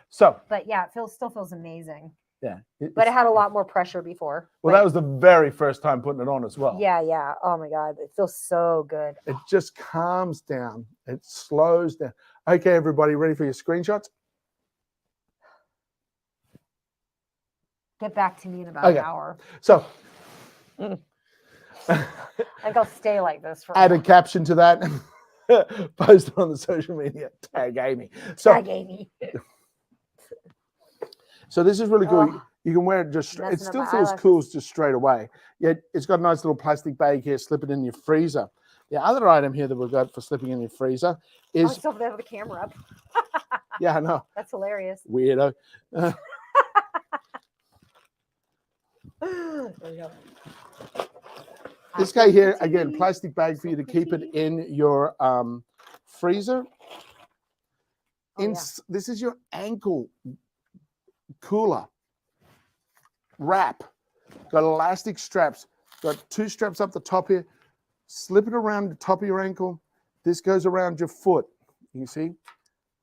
So, but yeah, it still feels amazing. Yeah. But it had a lot more pressure before. Well, that was the very first time putting it on as well. Yeah, yeah. Oh my God. It feels so good. It just calms down. It slows down. Okay, everybody, ready for your screenshots? Get back to me in about an hour. So I think I'll stay like this for add a caption to that. Post it on the social media. Tag Amy. Tag Amy. So this is really cool. You can wear it just straight. It still feels cool just straight away. Yet it's got a nice little plastic bag here. Slip it in your freezer. The other item here that we've got for slipping in your freezer is. Oh, it's over there with the camera up. Yeah, I know. That's hilarious. Weirdo. There we go. This guy here, again, plastic bag for you to keep it in your freezer. This is your ankle cooler wrap. Got elastic straps. Got 2 straps up the top here. Slip it around the top of your ankle. This goes around your foot. You see?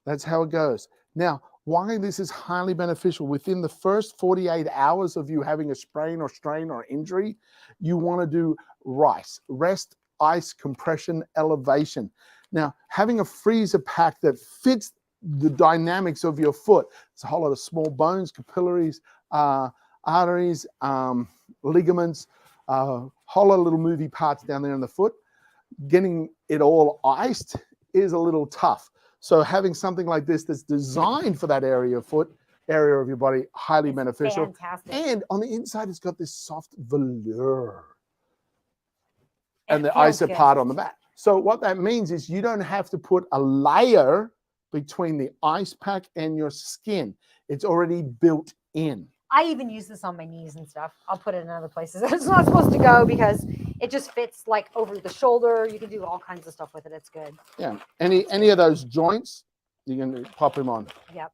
That's how it goes. Now, why this is highly beneficial, within the first 48 hours of you having a sprain or strain or injury, you want to do rest, ice, compression, elevation. Now, having a freezer pack that fits the dynamics of your foot, it's a whole lot of small bones, capillaries, arteries, ligaments, whole lot of little moving parts down there in the foot. Getting it all iced is a little tough. So having something like this that's designed for that area of your body, highly beneficial. Fantastic. And on the inside, it's got this soft velour and the iso part on the back. So what that means is you don't have to put a layer between the ice pack and your skin. It's already built in. I even use this on my knees and stuff. I'll put it in other places. It's not supposed to go because it just fits like over the shoulder. You can do all kinds of stuff with it. It's good. Yeah. Any of those joints, you can pop them on. Yep.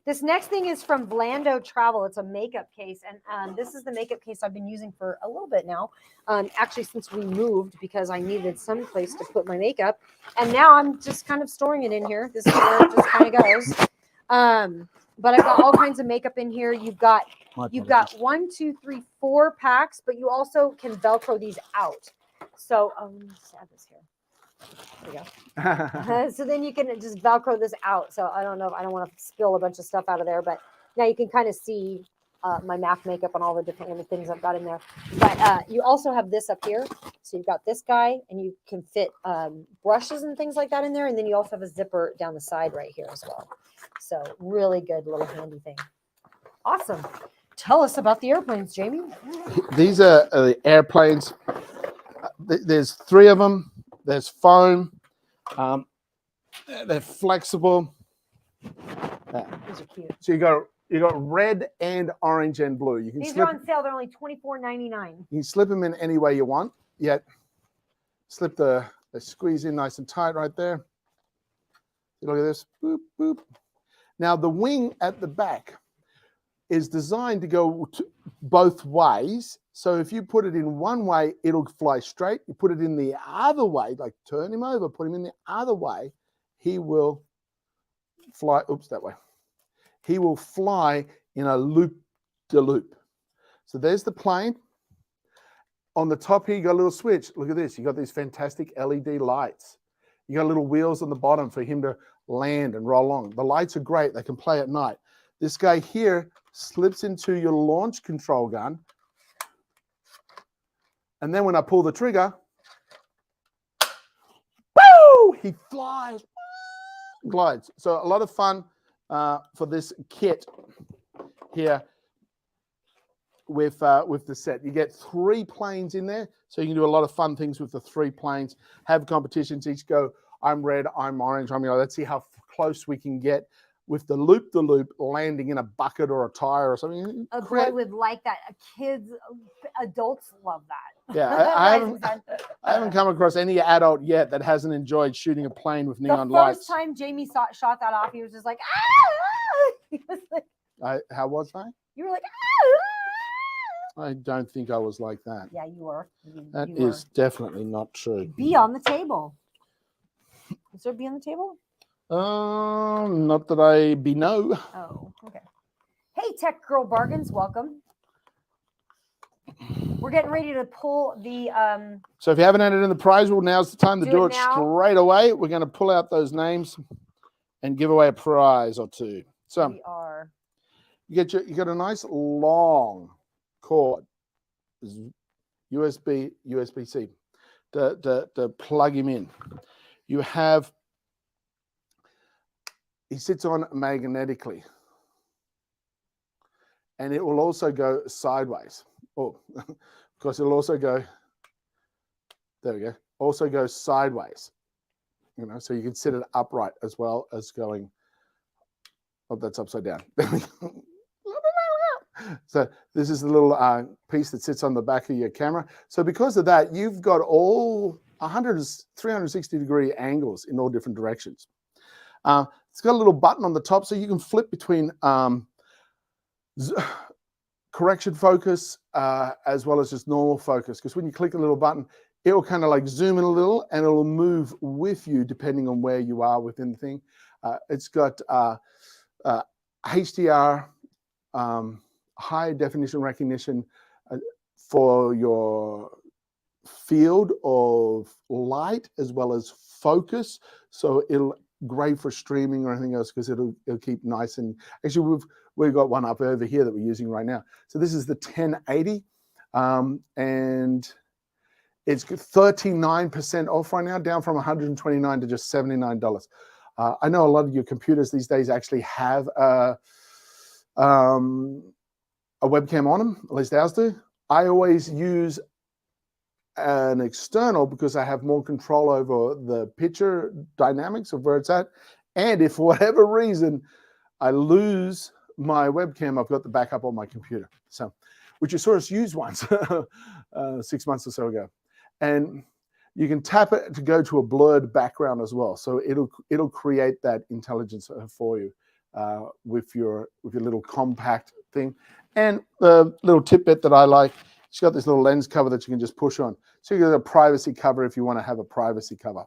This next thing is from Blando Travel. It's a makeup case, and this is the makeup case I've been using for a little bit now. Actually, since we moved, because I needed some place to put my makeup, and now I'm just kind of storing it in here. This is where it just kind of goes. But I've got all kinds of makeup in here. You've got 1, 2, 3, 4 packs, but you also can Velcro these out. So let me just add this here. There we go. So then you can just Velcro this out. So I don't know if I don't want to spill a bunch of stuff out of there, but now you can kind of see my MAC makeup and all the different things I've got in there. But you also have this up here. So you've got this guy, and you can fit brushes and things like that in there. And then you also have a zipper down the side right here as well. So really good little handy thing. Awesome. Tell us about the airplanes, Jamie. These are the airplanes. There's 3 of them. There's foam. They're flexible. These are cute. So you got red and orange and blue. You can These are on sale. They're only $24.99. You can slip them in any way you want. Yet slip the squeeze in nice and tight right there. Look at this. Boop, boop. Now the wing at the back is designed to go both ways. So if you put it in one way, it'll fly straight. You put it in the other way, like turn him over, put him in the other way, he will fly, that way. He will fly in a loop-de-loop. So there's the plane. On the top here, you got a little switch. Look at this. You got these fantastic LED lights. You got little wheels on the bottom for him to land and roll along. The lights are great. They can play at night. This guy here slips into your launch control gun. And then when I pull the trigger, woo, he flies, glides. So a lot of fun for this kit here with the set. You get 3 planes in there, so you can do a lot of fun things with the 3 planes. Have competitions, each go, I'm red, I'm orange, I'm yellow. Let's see how close we can get with the loop landing in a bucket or a tire or something. A boy would like that. Kids, adults love that. Yeah, I haven't come across any adult yet that hasn't enjoyed shooting a plane with neon lights. The first time Jamie shot that off, he was just like, ah! He was like, how was I? You were like, ah! I don't think I was like that. Yeah, you were. That is definitely not true. Be on the table. Is there a bee on the table? Not that I be no. Oh, okay. Hey, Tech Girl Bargains, welcome. We're getting ready to pull the. So if you haven't entered in the prize pool, now's the time to do it straight away. We're going to pull out those names and give away a prize or 2. So we are. You got a nice long cord, USB-C, to plug him in. You have. He sits on magnetically, and it will also go sideways. Oh, of course, it'll also go, there we go, also go sideways, so you can sit it upright as well as going, oh, that's upside down. So this is the little piece that sits on the back of your camera. So because of that, you've got all 360 degree angles in all different directions. It's got a little button on the top, so you can flip between correction focus as well as just normal focus. Because when you click the little button, it will kind of like zoom in a little, and it will move with you depending on where you are within the thing. It's got HDR, high definition recognition for your field of light as well as focus. So it'll great for streaming or anything else because it'll keep nice. And actually we've got one up over here that we're using right now. So this is the 1080 and it's 39% off right now, down from $129 to just $79. I know a lot of your computers these days actually have a webcam on them, at least ours do. I always use an external because I have more control over the picture dynamics of where it's at, And if for whatever reason I lose my webcam, I've got the backup on my computer. So, which you saw us use once 6 months or so ago. And you can tap it to go to a blurred background as well. So it'll create that intelligence for you with your little compact thing. And the little tidbit that I like, it's got this little lens cover that you can just push on. So you get a privacy cover if you want to have a privacy cover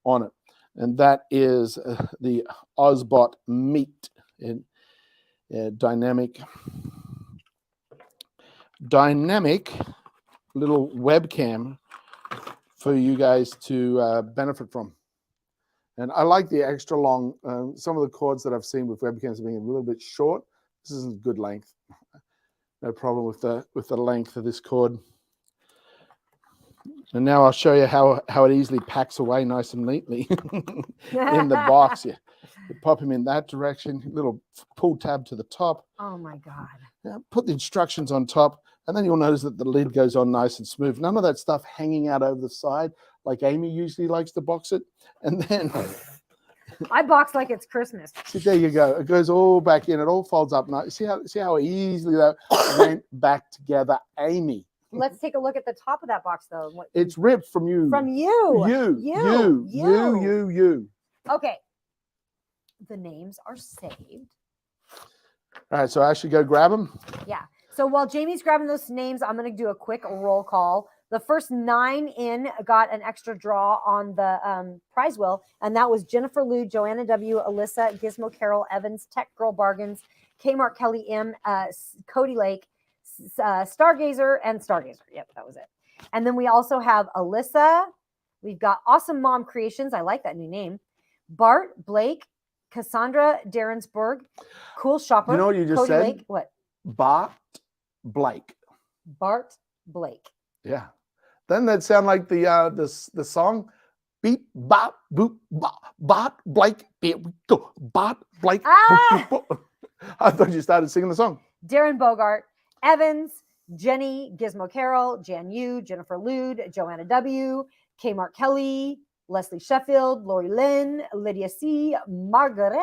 on it. And that is the Ozbot Meet in dynamic little webcam for you guys to benefit from. And I like the extra long, some of the cords that I've seen with webcams being a little bit short. This isn't good length. No problem with the length of this cord. And now I'll show you how it easily packs away nice and neatly in the box. You pop him in that direction, little pull tab to the top. Oh my God. Now put the instructions on top, and then you'll notice that the lid goes on nice and smooth. None of that stuff hanging out over the side like Amy usually likes to box it. And then I box like it's Christmas. see, there you go. It goes all back in. It all folds up nice. See how easily that went back together, Amy. Let's take a look at the top of that box, though. It's ripped from you. From you. You. Okay. The names are saved. All right, so I should go grab them. Yeah. So while Jamie's grabbing those names, I'm going to do a quick roll call. The first 9 in got an extra draw on the prize wheel, and that was Jennifer Lou, Joanna W., Alyssa, Gizmo Carol, Evans, Tech Girl Bargains, Kmart Kelly M., Cody Lake, Stargazer, and Stargazer. Yep, that was it. And then we also have Alyssa. We've got Awesome Mom Creations. I like that new name. Bart, Blake, Cassandra Darrensburg, Cool Shopper. You know what you just Cody said? Lake. What? Bart Blake. Bart Blake. Yeah. Doesn't that sound like the song? Beep, bop, boop, bop, Bart Blake. Here we go. Bart Blake. Ah! Boop, boop, boop. I thought you started singing the song. Darren Bogart, Evans, Jenny, Gizmo Carol, Jan Yu, Jennifer Lude, Joanna W., Kmart Kelly, Leslie Sheffield, Lori Lynn, Lydia C., Margaret,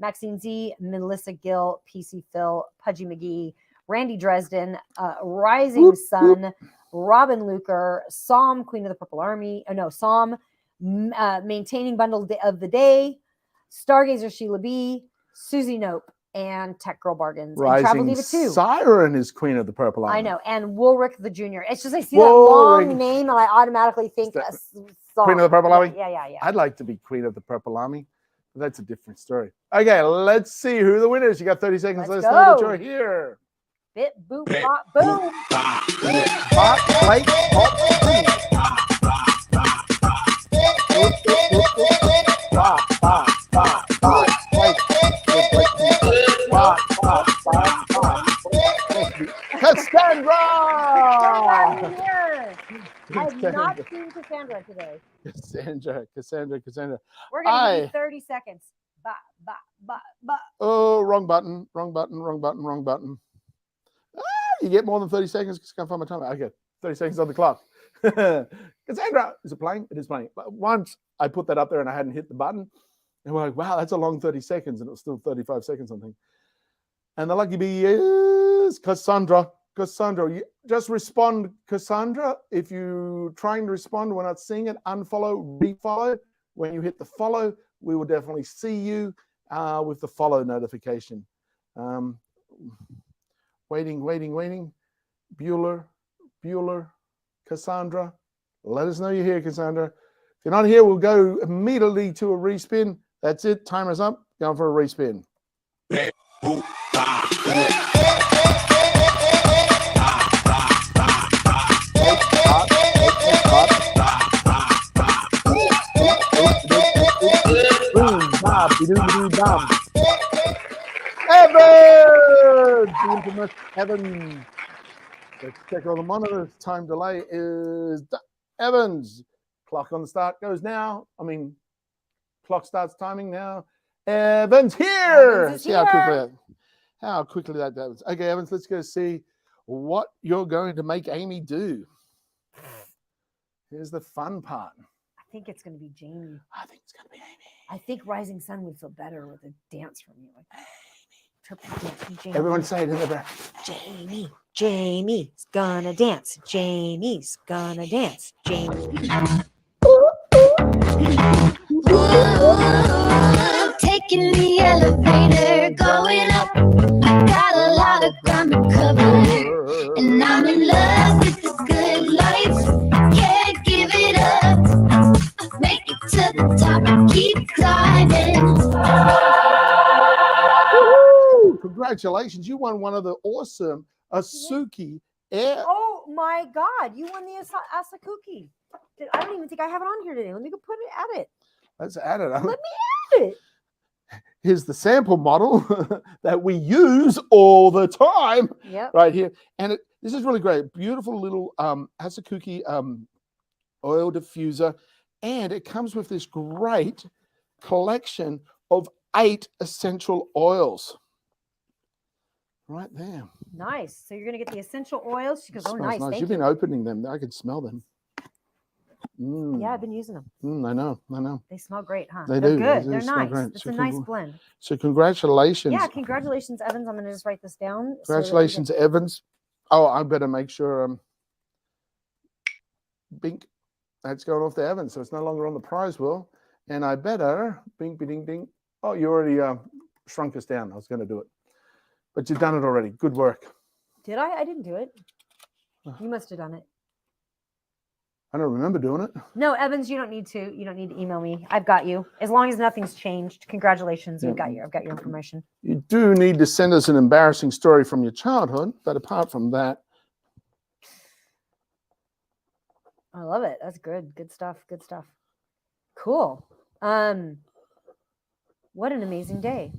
Maxine Z., Melissa Gill, PC Phil, Pudgy McGee, Randy Dresden, Rising Sun, Robin Luker, Psalm, Queen of the Purple Army, Psalm, Maintaining Bundle of the Day, Stargazer Sheila B., Susie Nope, and Tech Girl Bargains. Rising Siren is Queen of the Purple Army. I know. And Woolrick the Jr. It's just I see that long name and I automatically think Queen of the Purple Army? Yeah. I'd like to be Queen of the Purple Army. But that's a different story. Okay, let's see who the winner is. You got 30 seconds. Let us know that you're here. Bit, boop, bop, boom. Bart Blake, pop, boom. Cassandra! I have not seen Cassandra today. Cassandra. We're going to do 30 seconds. Oh, wrong button. You get more than 30 seconds because I can't find my timer. Okay, 30 seconds on the clock. Cassandra, is it playing? It is playing. But once I put that up there and I hadn't hit the button, and we're like, wow, that's a long 30 seconds, and it was still 35 seconds, I think. And the lucky bee is Cassandra. You just respond, Cassandra. If you're trying to respond, we're not seeing it. Unfollow, refollow. When you hit the follow, we will definitely see you with the follow notification. Waiting. Bueller, Cassandra. Let us know you're here, Cassandra. If you're not here, we'll go immediately to a respin. That's it. Timer's up. Going for a respin. Evans. Let's check all the monitors. Time delay is Evans. Clock on the start goes now. Clock starts timing now. Evans here. Evans is See here. how quickly that goes. Okay, Evans, let's go see what you're going to make Amy do. Here's the fun part. I think it's going to be Jamie. I think it's going to be Amy. I think Rising Sun would feel better with a dance from you. Like, triple dance from Jamie. Everyone say it in the back. Jamie's gonna dance. Jamie's gonna dance. Jamie. Taking the elevator, going up. Got a lot of ground to cover, and I'm in love with this good life. Can't give it up. Make it to the top and keep climbing. Woo! Congratulations. You won one of the awesome Asuki Air. Oh my God! You won the Asakuki. I don't even think I have it on here today. Let me go put it at it. Let's add it. Let me add it. Here's the sample model that we use all the time. Yep. Right here. And this is really great. Beautiful little Asakuki oil diffuser. And it comes with this great collection of 8 essential oils. Right there. Nice. So you're gonna get the essential oils. She goes, oh, Smells nice. Thank You've you. been opening them. I can smell them. Yeah, I've been using them. I know. They smell great, huh? They They're do. good. They They're smell nice. great. It's So a nice blend. So congratulations. Yeah, congratulations, Evans. I'm gonna just write this down. Congratulations, Evans. Oh, I better make sure bink. That's going off to Evans, so it's no longer on the prize wheel. And I better bink, ding, ding. Oh, you already shrunk us down. I was going to do it, but you've done it already. Good work. Did I? I didn't do it. You must have done it. I don't remember doing it. No, Evans, you don't need to. You don't need to email me. I've got you. As long as nothing's changed. Congratulations. Yeah. We've got you. I've got your information. You do need to send us an embarrassing story from your childhood, but apart from that, I love it. That's good. Good stuff. Good stuff. Cool. What an amazing day.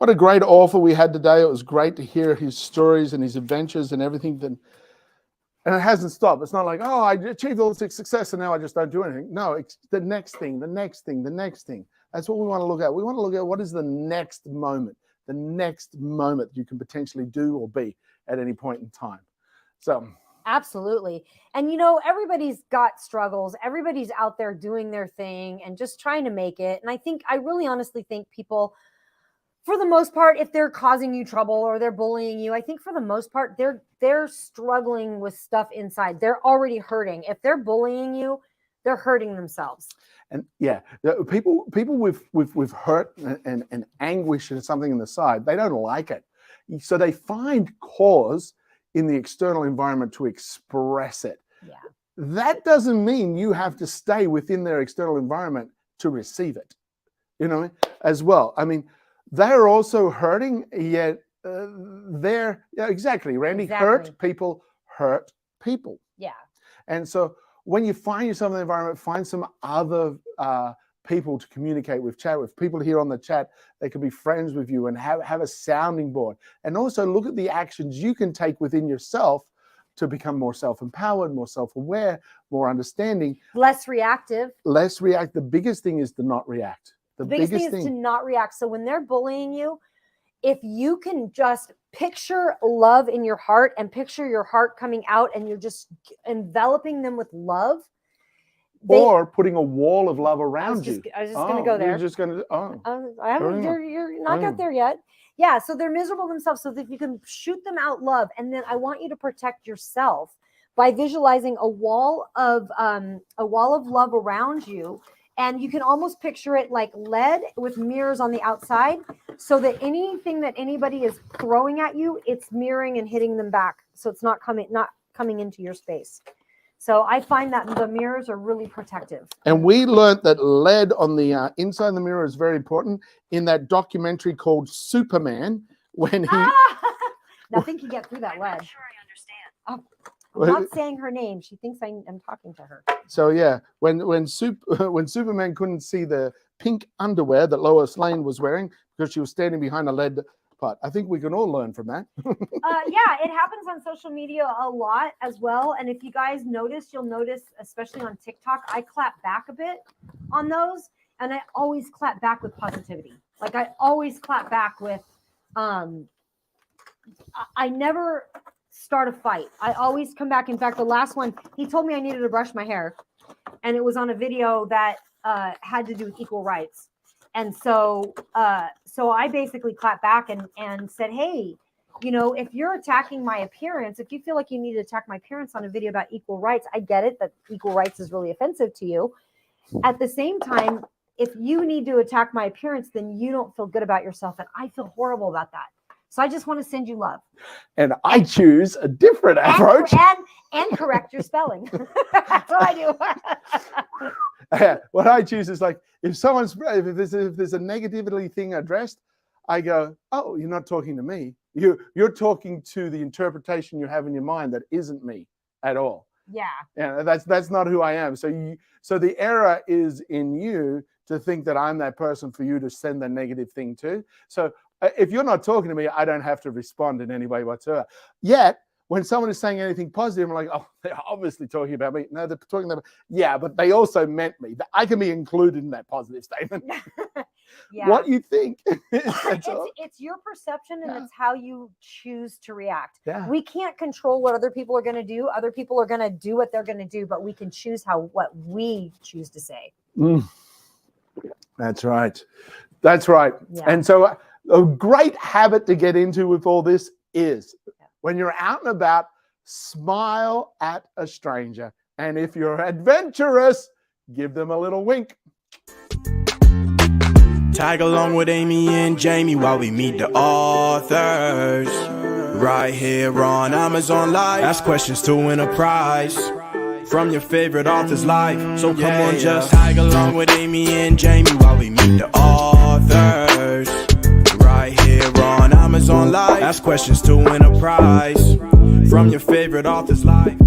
what a great offer we had today. It was great to hear his stories and his adventures and everything. And it hasn't stopped. It's not like, oh, I achieved all this success and now I just don't do anything. No, it's the next thing, the next thing, the next thing. That's what we want to look at. We want to look at what is the next moment you can potentially do or be at any point in time. So Absolutely. And you know, everybody's got struggles. Everybody's out there doing their thing and just trying to make it. And I really honestly think people, for the most part, if they're causing you trouble or they're bullying you, I think for the most part, they're struggling with stuff inside. They're already hurting. If they're bullying you, they're hurting themselves. And yeah, people with hurt and anguish and something in the side, they don't like it. So they find cause in the external environment to express it. Yeah. That doesn't mean you have to stay within their external environment to receive it, you know, as well. I mean, they're also hurting, yet they're, yeah, exactly, Randy, Exactly. hurt people. Yeah. And so when you find yourself in the environment, find some other people to communicate with, chat with. People here on the chat, they can be friends with you and have a sounding board. And also look at the actions you can take within yourself to become more self-empowered, more self-aware, more understanding. Less reactive. Less react. The biggest thing is to not react. The biggest thing is to not react. So when they're bullying you, if you can just picture love in your heart and picture your heart coming out and you're just enveloping them with love. Or putting a wall of love around you. I was just going to go there. You're just going to, you're not got there yet. Yeah, so they're miserable themselves. So that you can shoot them out love. And then I want you to protect yourself by visualizing a wall of love around you. And you can almost picture it like lead with mirrors on the outside, so that anything that anybody is throwing at you, it's mirroring and hitting them back. So it's not coming into your space. So I find that the mirrors are really protective. And we learned that lead on the inside the mirror is very important in that documentary called Superman, when he... Nothing can get through that lead. I'm sure I understand. I'm not saying her name. She thinks I'm talking to her. So yeah, when Superman couldn't see the pink underwear that Lois Lane was wearing because she was standing behind a lead pot. I think we can all learn from that. Yeah, it happens on social media a lot as well. And if you guys notice, you'll notice, especially on TikTok, I clap back a bit on those. And I always clap back with positivity. Like I always clap back with, I never start a fight. I always come back. In fact, the last one, he told me I needed to brush my hair. And it was on a video that had to do with equal rights. And so I basically clapped back and said, hey, if you're attacking my appearance, if you feel like you need to attack my appearance on a video about equal rights, I get it that equal rights is really offensive to you. At the same time, if you need to attack my appearance, then you don't feel good about yourself. And I feel horrible about that. So I just want to send you love. And I choose a different approach. And correct your spelling. That's what I do. What I choose is like, if there's a negativity thing addressed, I go, oh, you're not talking to me. You're talking to the interpretation you have in your mind that isn't me at all. Yeah, that's not who I am. So the error is in you to think that I'm that person for you to send the negative thing to. So if you're not talking to me, I don't have to respond in any way whatsoever. Yet, when someone is saying anything positive, I'm like, oh, they're obviously talking about me. No, they're talking about, yeah, but they also meant me. I can be included in that positive statement. Yeah. What you think? It's your perception, and it's how you choose to react. Yeah. We can't control what other people are going to do. Other people are going to do what they're going to do, but we can choose what we choose to say. That's right. That's right. Yeah. And so a great habit to get into with all this is when you're out and about, smile at a stranger. And if you're adventurous, give them a little wink. Tag along with Amy and Jamie while we meet the authors. Right here on Amazon Live. Ask questions to win a prize from your favorite author's life. So come on, just tag along with Amy and Jamie while we meet the authors. Right here on Amazon Live. Ask questions to win a prize from your favorite author's life.